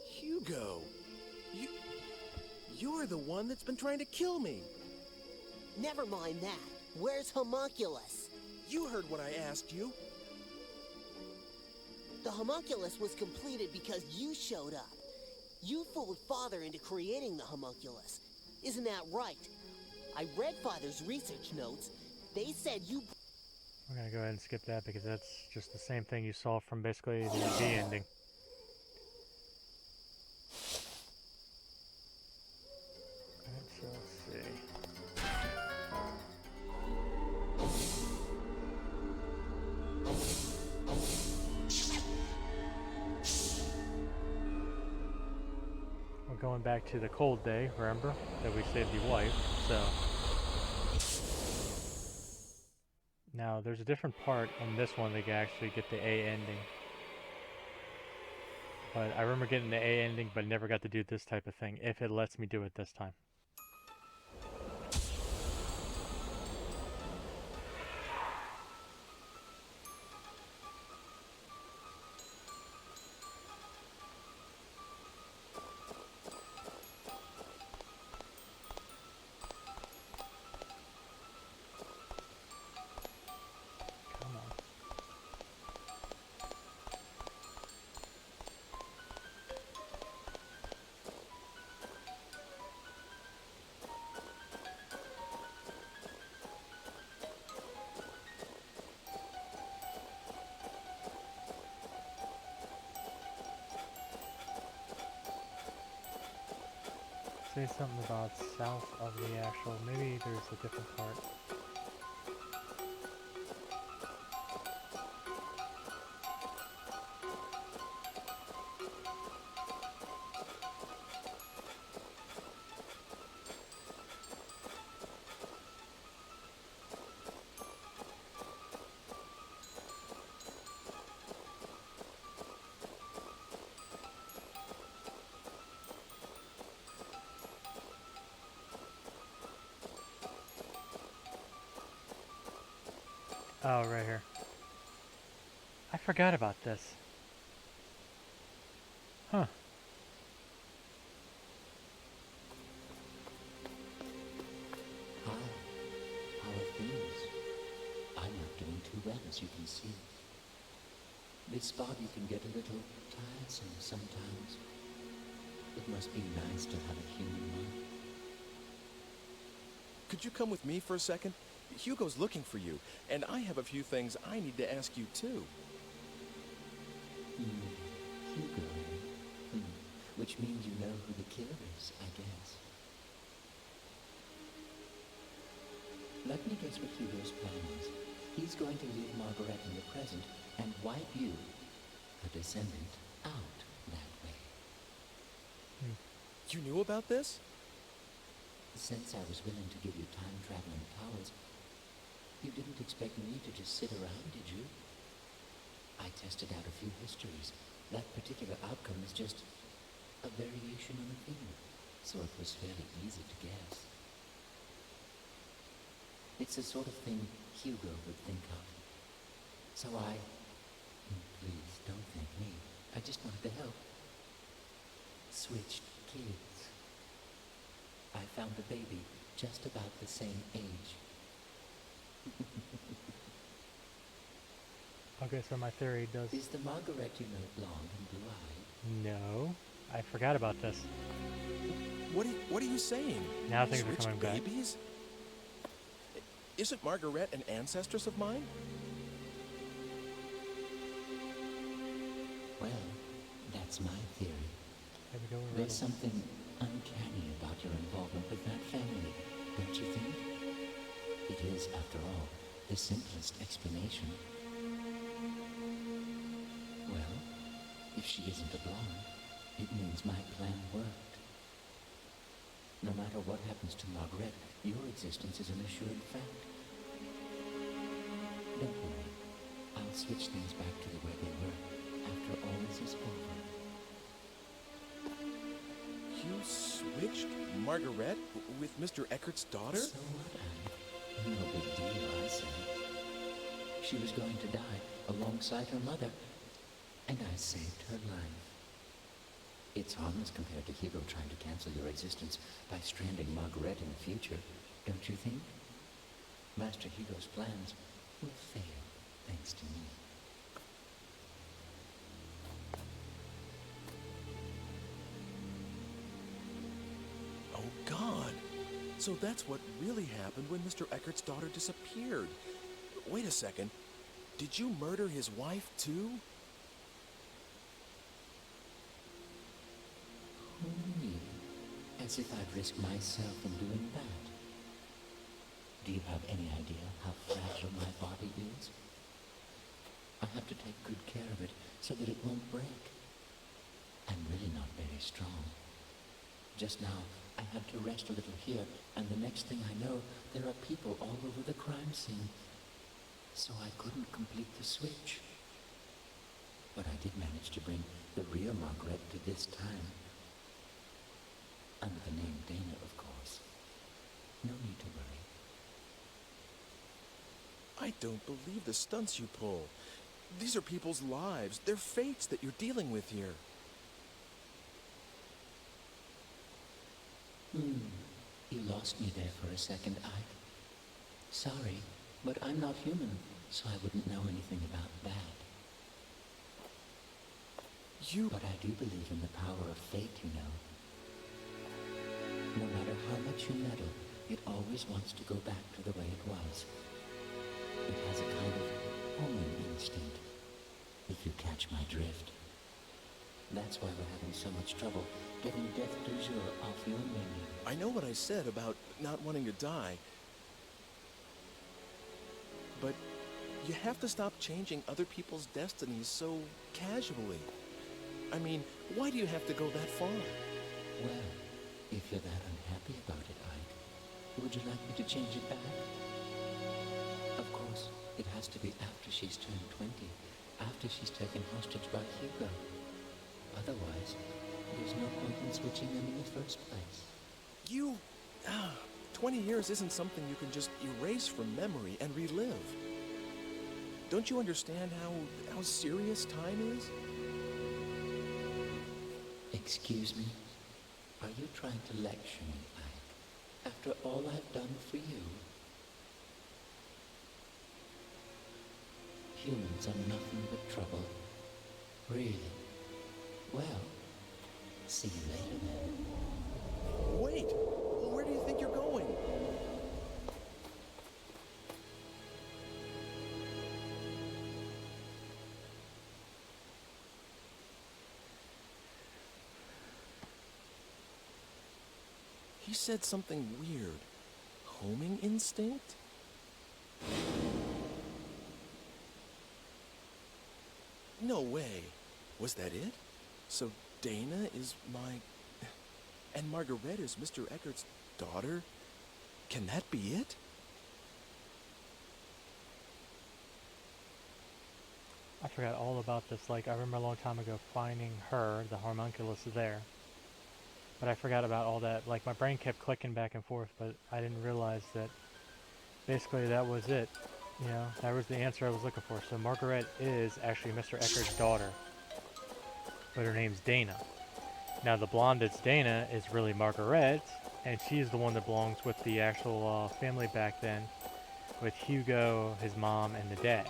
Hugo, you're the one that's been trying to kill me. Never mind that. Where's Homunculus? You heard what I asked you. The Homunculus was completed because you showed up. You fooled Father into creating the Homunculus. Isn't that right? I read Father's research notes. They said you... We're gonna go ahead and skip that because that's just the same thing you saw from basically the B ending. Alright, so let's see. We're going back to the cold day, remember? That we saved your wife, so... Now, there's a different part in this one that you actually get the A ending. But I remember getting the A ending, but never got to do this type of thing, if it lets me do it this time. Come on. Say something about south of the actual, maybe there's a different part. Oh, right here. I forgot about this. Huh. Hi. How are things? I'm not doing too well, as you can see. This body can get a little tiresome sometimes. It must be nice to have a human mind. Could you come with me for a second? Hugo's looking for you, and I have a few things I need to ask you too. Hugo, eh? Which means you know who the killer is, I guess. Let me guess what Hugo's plan is. He's going to leave Margaret in the present and wipe you, a descendant, out that way. You knew about this? Since I was willing to give you time-traveling powers, you didn't expect me to just sit around, did you? I tested out a few histories. That particular outcome is just a variation on a theme, so it was fairly easy to guess. It's the sort of thing Hugo would think of. So please don't thank me, I just wanted to help. Switched kids. I found the baby just about the same age. Okay, so my theory does... Is the Margaret you know blonde and blue-eyed? No. I forgot about this. What are you saying? Now things are Switched coming back. babies? Isn't Margaret an ancestress of mine? Well, that's my theory. There we go. There's something uncanny about your involvement with that family, don't you think? It is, after all, the simplest explanation. Well, if she isn't a blonde, it means my plan worked. No matter what happens to Margaret, your existence is an assured fact. Don't worry. I'll switch things back to the way they were after all this is over. You switched Margaret with Mr. Eckert's daughter? So what, Anne? No big deal, I say. She was going to die alongside her mother, and I saved her life. It's harmless compared to Hugo trying to cancel your existence by stranding Margaret in the future, don't you think? Master Hugo's plans will fail, thanks to me. Oh, God. So that's what really happened when Mr. Eckert's daughter disappeared. Wait a second. Did you murder his wife, too? Me? As if I'd risk myself in doing that. Do you have any idea how fragile my body is? I have to take good care of it so that it won't break. I'm really not very strong. Just now, I had to rest a little here, and the next thing I know, there are people all over the crime scene. So I couldn't complete the switch. But I did manage to bring the real Margaret to this time. Under the name Dana, of course. No need to worry. I don't believe the stunts you pull. These are people's lives. They're fates that you're dealing with here. You lost me there for a second, Ike. Sorry, but I'm not human, so I wouldn't know anything about that. But I do believe in the power of fate, you know. No matter how much you meddle, it always wants to go back to the way it was. It has a kind of homing instinct, if you catch my drift. That's why we're having so much trouble getting death du jour off your menu. I know what I said about not wanting to die. But you have to stop changing other people's destinies so casually. I mean, why do you have to go that far? Well, if you're that unhappy about it, Ike, would you like me to change it back? Of course, it has to be after she's turned 20, after she's taken hostage by Hugo. Otherwise, there's no point in switching them in the first place. 20 years isn't something you can just erase from memory and relive. Don't you understand how serious time is? Excuse me? Are you trying to lecture me, Ike? After all I've done for you? humans are nothing but trouble. Really? Well, see you later then. Wait! Where do you think you're going? He said something weird. Homing instinct? No way. Was that it? So Dana is my... And Margaret is Mr. Eckert's daughter? Can that be it? I forgot all about this. Like, I remember a long time ago finding her, the homunculus, there. But I forgot about all that. Like, my brain kept clicking back and forth, but I didn't realize that basically that was it. You know, that was the answer I was looking for. So Margaret is actually Mr. Eckert's daughter, but her name's Dana. Now the blonde that's Dana is really Margaret, and she's the one that belongs with the actual family back then, with Hugo, his mom, and the dad.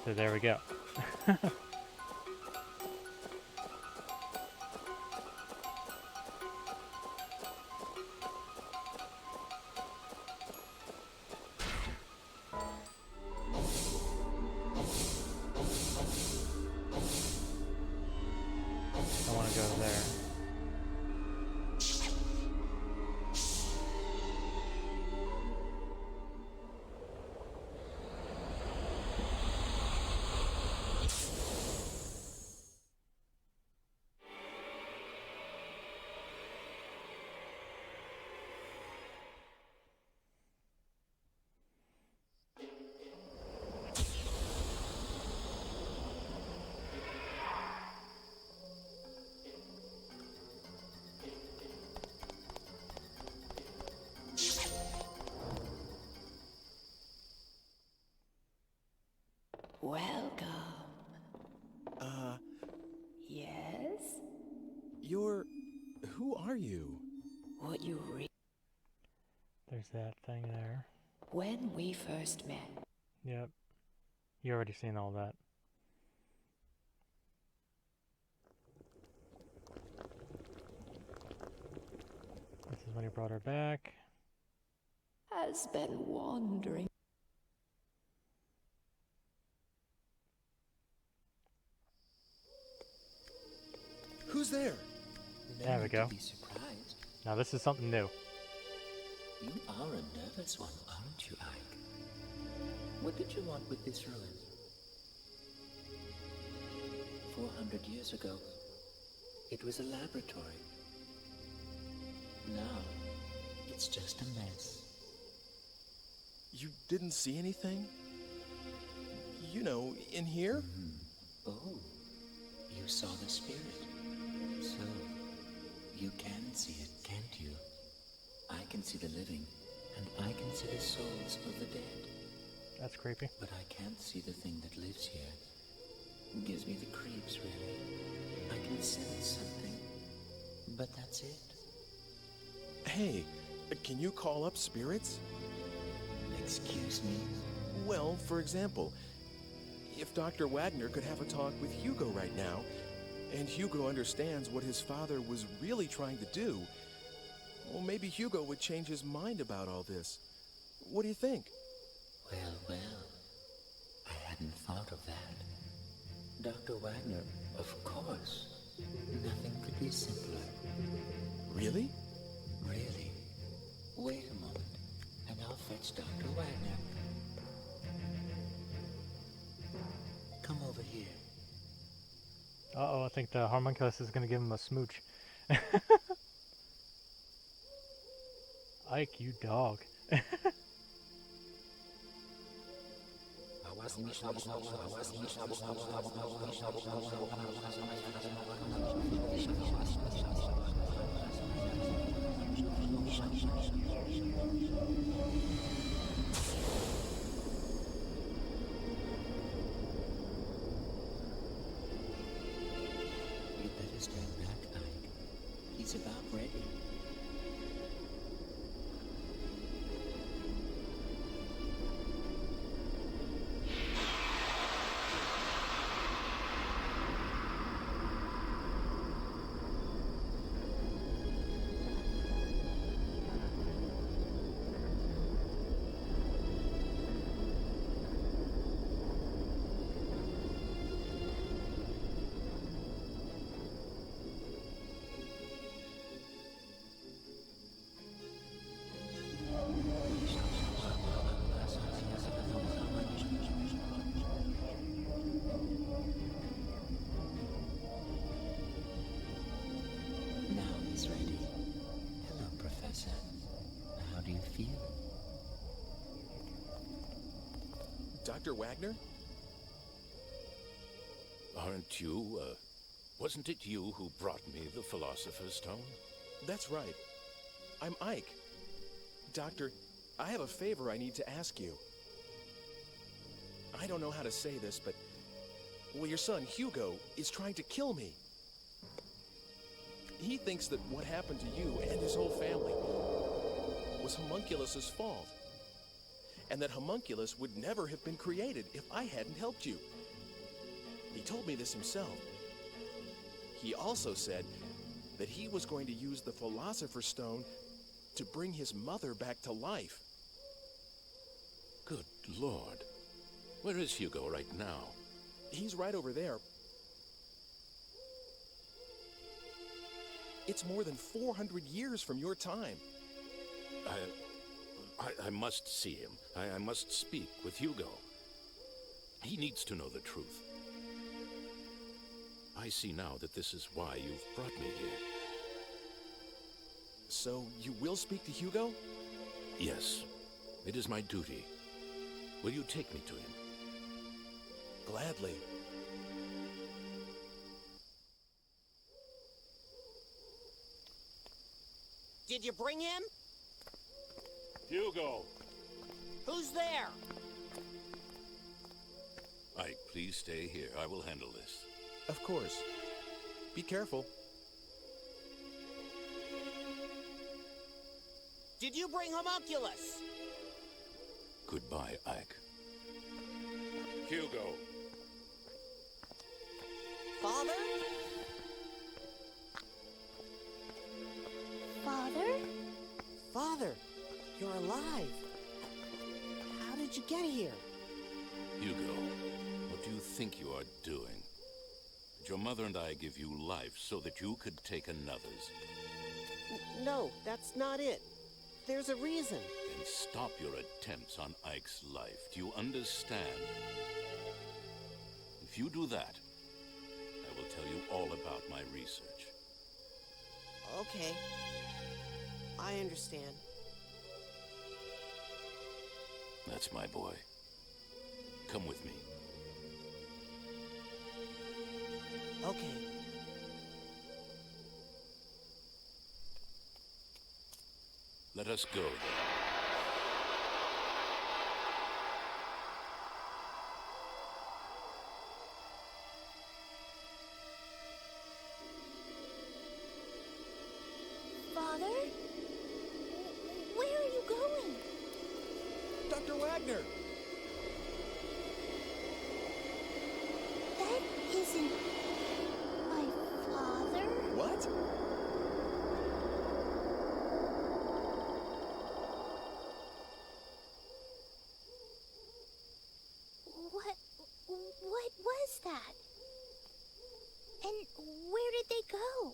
So there we go. I want to go there. Welcome. Yes? Who are you? Would you There's that thing there. When we first met, Yep. You already seen all that. This is when he brought her back. has been wandering. Who's there? There we go. Be surprised. Now this is something new. You are a nervous one, aren't you, Ike? What did you want with this ruin? 400 years ago, it was a laboratory. Now, it's just a mess. You didn't see anything? You know, in here? Oh, you saw the spirit. So, you can see it, can't you? I can see the living, and I can see the souls of the dead. That's creepy. But I can't see the thing that lives here. It gives me the creeps, really. I can sense something, but that's it. Hey, can you call up spirits? Excuse me? Well, for example, if Dr. Wagner could have a talk with Hugo right now, and Hugo understands what his father was really trying to do, well, maybe Hugo would change his mind about all this. What do you think? Well, I hadn't thought of that. Dr. Wagner, of course. Nothing could be simpler. Really? Really? Wait a moment, and I'll fetch Dr. Wagner. Come over here. Uh-oh, I think the homunculus is going to give him a smooch. Ike, you dog. You better stand back, Ike. He's about ready. Dr. Wagner? Aren't you, wasn't it you who brought me the Philosopher's Stone? That's right. I'm Ike. Doctor, I have a favor I need to ask you. I don't know how to say this, but... well, your son, Hugo, is trying to kill me. He thinks that what happened to you and his whole family was Homunculus's fault. And that Homunculus would never have been created if I hadn't helped you. He told me this himself. He also said that he was going to use the Philosopher's Stone to bring his mother back to life. Good Lord. Where is Hugo right now? He's right over there. It's more than 400 years from your time. I must see him. I must speak with Hugo. He needs to know the truth. I see now that this is why you've brought me here. So you will speak to Hugo? Yes, it is my duty. Will you take me to him? Gladly. Did you bring him? Hugo! Who's there? Ike, please stay here. I will handle this. Of course. Be careful. Did you bring Homunculus? Goodbye, Ike. Hugo! Father? Father? Father, you're alive. How did you get here? Hugo, what do you think you are doing? Did your mother and I give you life so that you could take another's? No, that's not it. There's a reason. Then stop your attempts on Ike's life. Do you understand? If you do that, I will tell you all about my research. Okay. I understand. That's my boy. Come with me. Okay. Let us go, then. Father? Where are you going? Dr. Wagner! That isn't my father. What? What was that? And where did they go?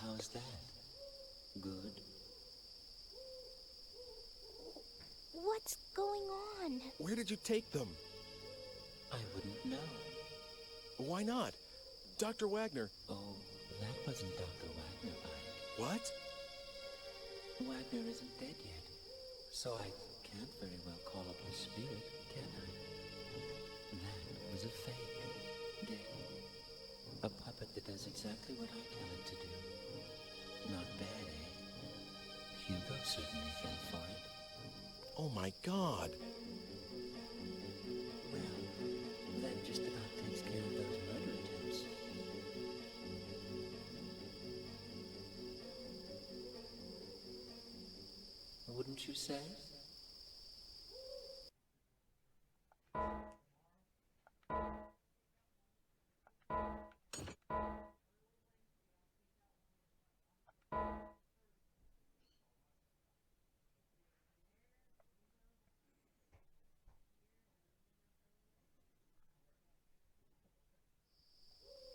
How's that? Good? What's going on? Where did you take them? I wouldn't know. Why not? Dr. Wagner. Oh, that wasn't Dr. Wagner, Ike. What? Wagner isn't dead yet, so I can't very well call up his spirit, can I? That was a fake, Dick. A puppet that does exactly what I tell it to do. Not bad, eh? Hugo certainly fell for it. Oh my God. Well, that just about takes care of those murder attempts. Wouldn't you say?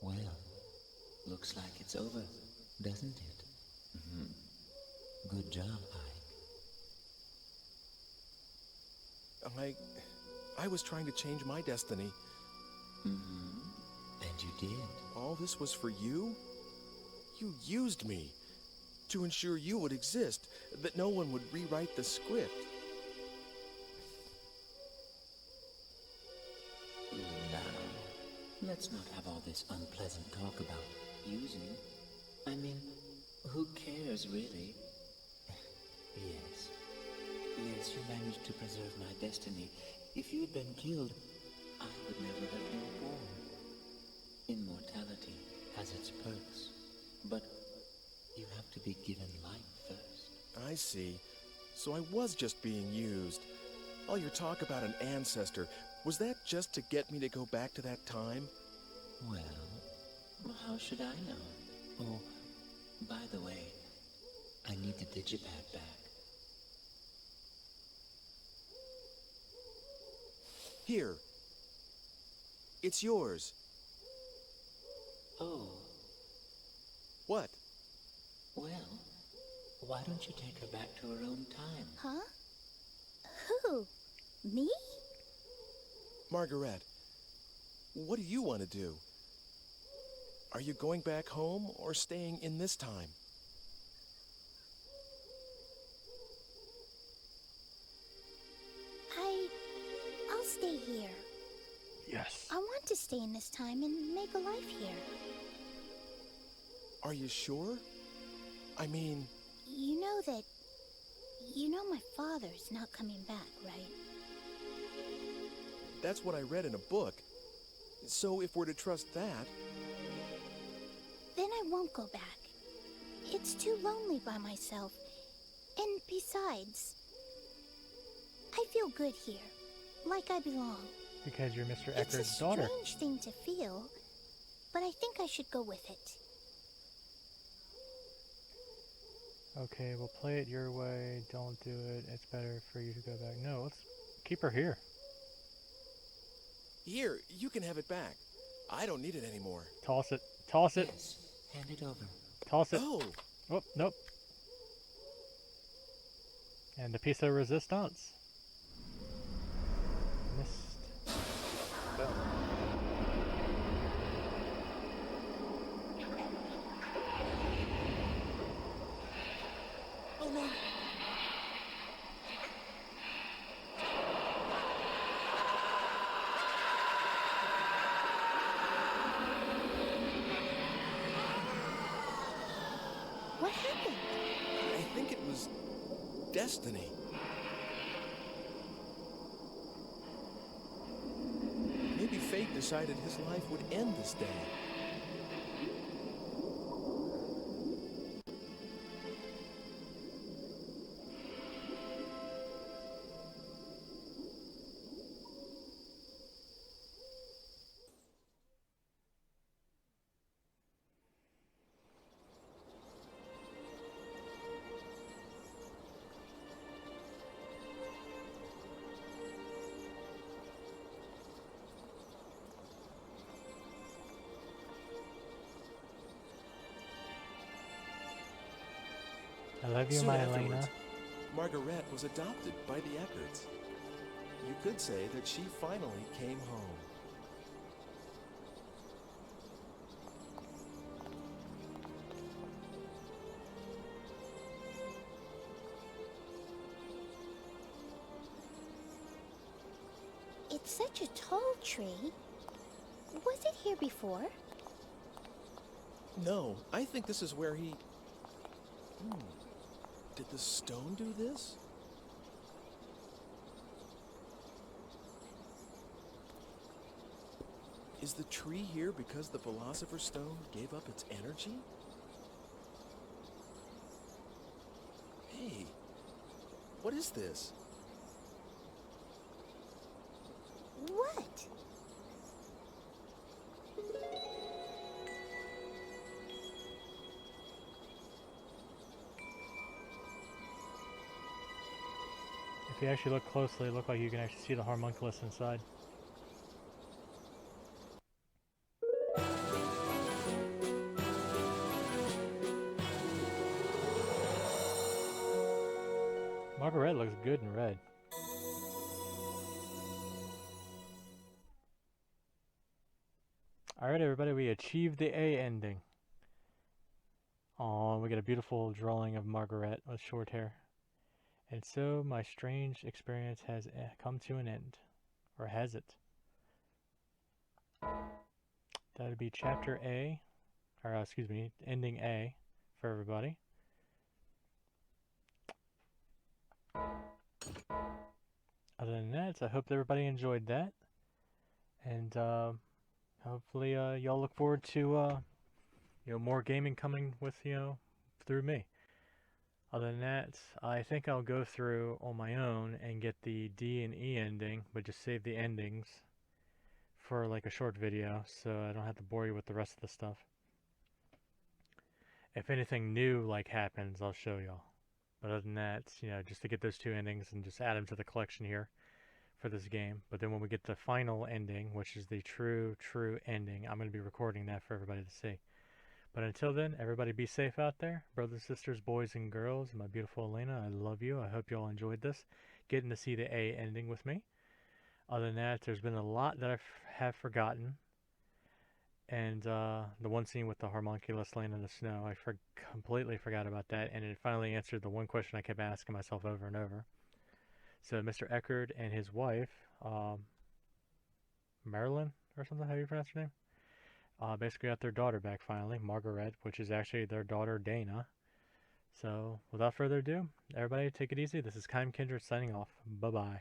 Well, looks like it's over, doesn't it? Good job, Ike. I was trying to change my destiny. And you did. All this was for you? You used me to ensure you would exist, that no one would rewrite the script. Let's not have all this unpleasant talk about using. I mean, who cares, really? Yes. Yes, you managed to preserve my destiny. If you had been killed, I would never have been born. Immortality has its perks, but you have to be given life first. I see. So I was just being used. All your talk about an ancestor, was that just to get me to go back to that time? Well, how should I know? Oh, by the way, I need the digipad back. Here. It's yours. Oh, What? well, why don't you take her back to her own time? Huh? Who? Me? Margaret, what do you want to do? Are you going back home or staying in this time? I'll stay here. Yes. I want to stay in this time and make a life here. Are you sure? I mean, You know my father's not coming back, right? that's what I read in a book. So if we're to trust that, Then I won't go back. It's too lonely by myself. And besides, I feel good here, like I belong. Because you're Mr. It's a Ecker's daughter. strange thing to feel, but I think I should go with it. Okay, we'll play it your way. Don't do it. It's better for you to go back. No, let's keep her here. here, you can have it back. I don't need it anymore. Toss it. Toss it. Yes, hand it over. Toss it. Oh, Oh, nope. And the piece of resistance. Missed. Well. oh no. What happened? I think it was destiny. Maybe fate decided his life would end this day. I love you, Soon my afterwards, Alena. Margaret was adopted by the Eckerts. You could say that she finally came home. It's such a tall tree. Was it here before? No, I think this is where he... Did the stone do this? Is the tree here because the Philosopher's Stone gave up its energy? Hey, what is this? What? If you actually look closely, it looks like you can actually see the homunculus inside. Margaret looks good in red. Alright everybody, we achieved the A ending. Oh, we got a beautiful drawing of Margaret with short hair. And so my strange experience has come to an end. Or has it? That would be chapter A, or excuse me, ending A for everybody. Other than that, I hope everybody enjoyed that, and hopefully y'all look forward to more gaming coming with through me. Other than that, I think I'll go through on my own and get the D and E ending, but just save the endings for like a short video, so I don't have to bore you with the rest of the stuff. If anything new like happens, I'll show y'all. But other than that, just to get those two endings and just add them to the collection here for this game. But then when we get the final ending, which is the true ending, I'm going to be recording that for everybody to see. But until then, everybody be safe out there. Brothers, sisters, boys, and girls. My beautiful Alena, I love you. I hope you all enjoyed this. Getting to see the A ending with me. Other than that, there's been a lot that I have forgotten. And the one scene with the homunculus laying in the snow, I completely forgot about that. And it finally answered the one question I kept asking myself over and over. So Mr. Eckerd and his wife, Marilyn, or something, how do you pronounce her name? Basically got their daughter back finally, Margaret, which is actually their daughter, Dana. So, without further ado, everybody take it easy. This is Kindred signing off. Bye-bye.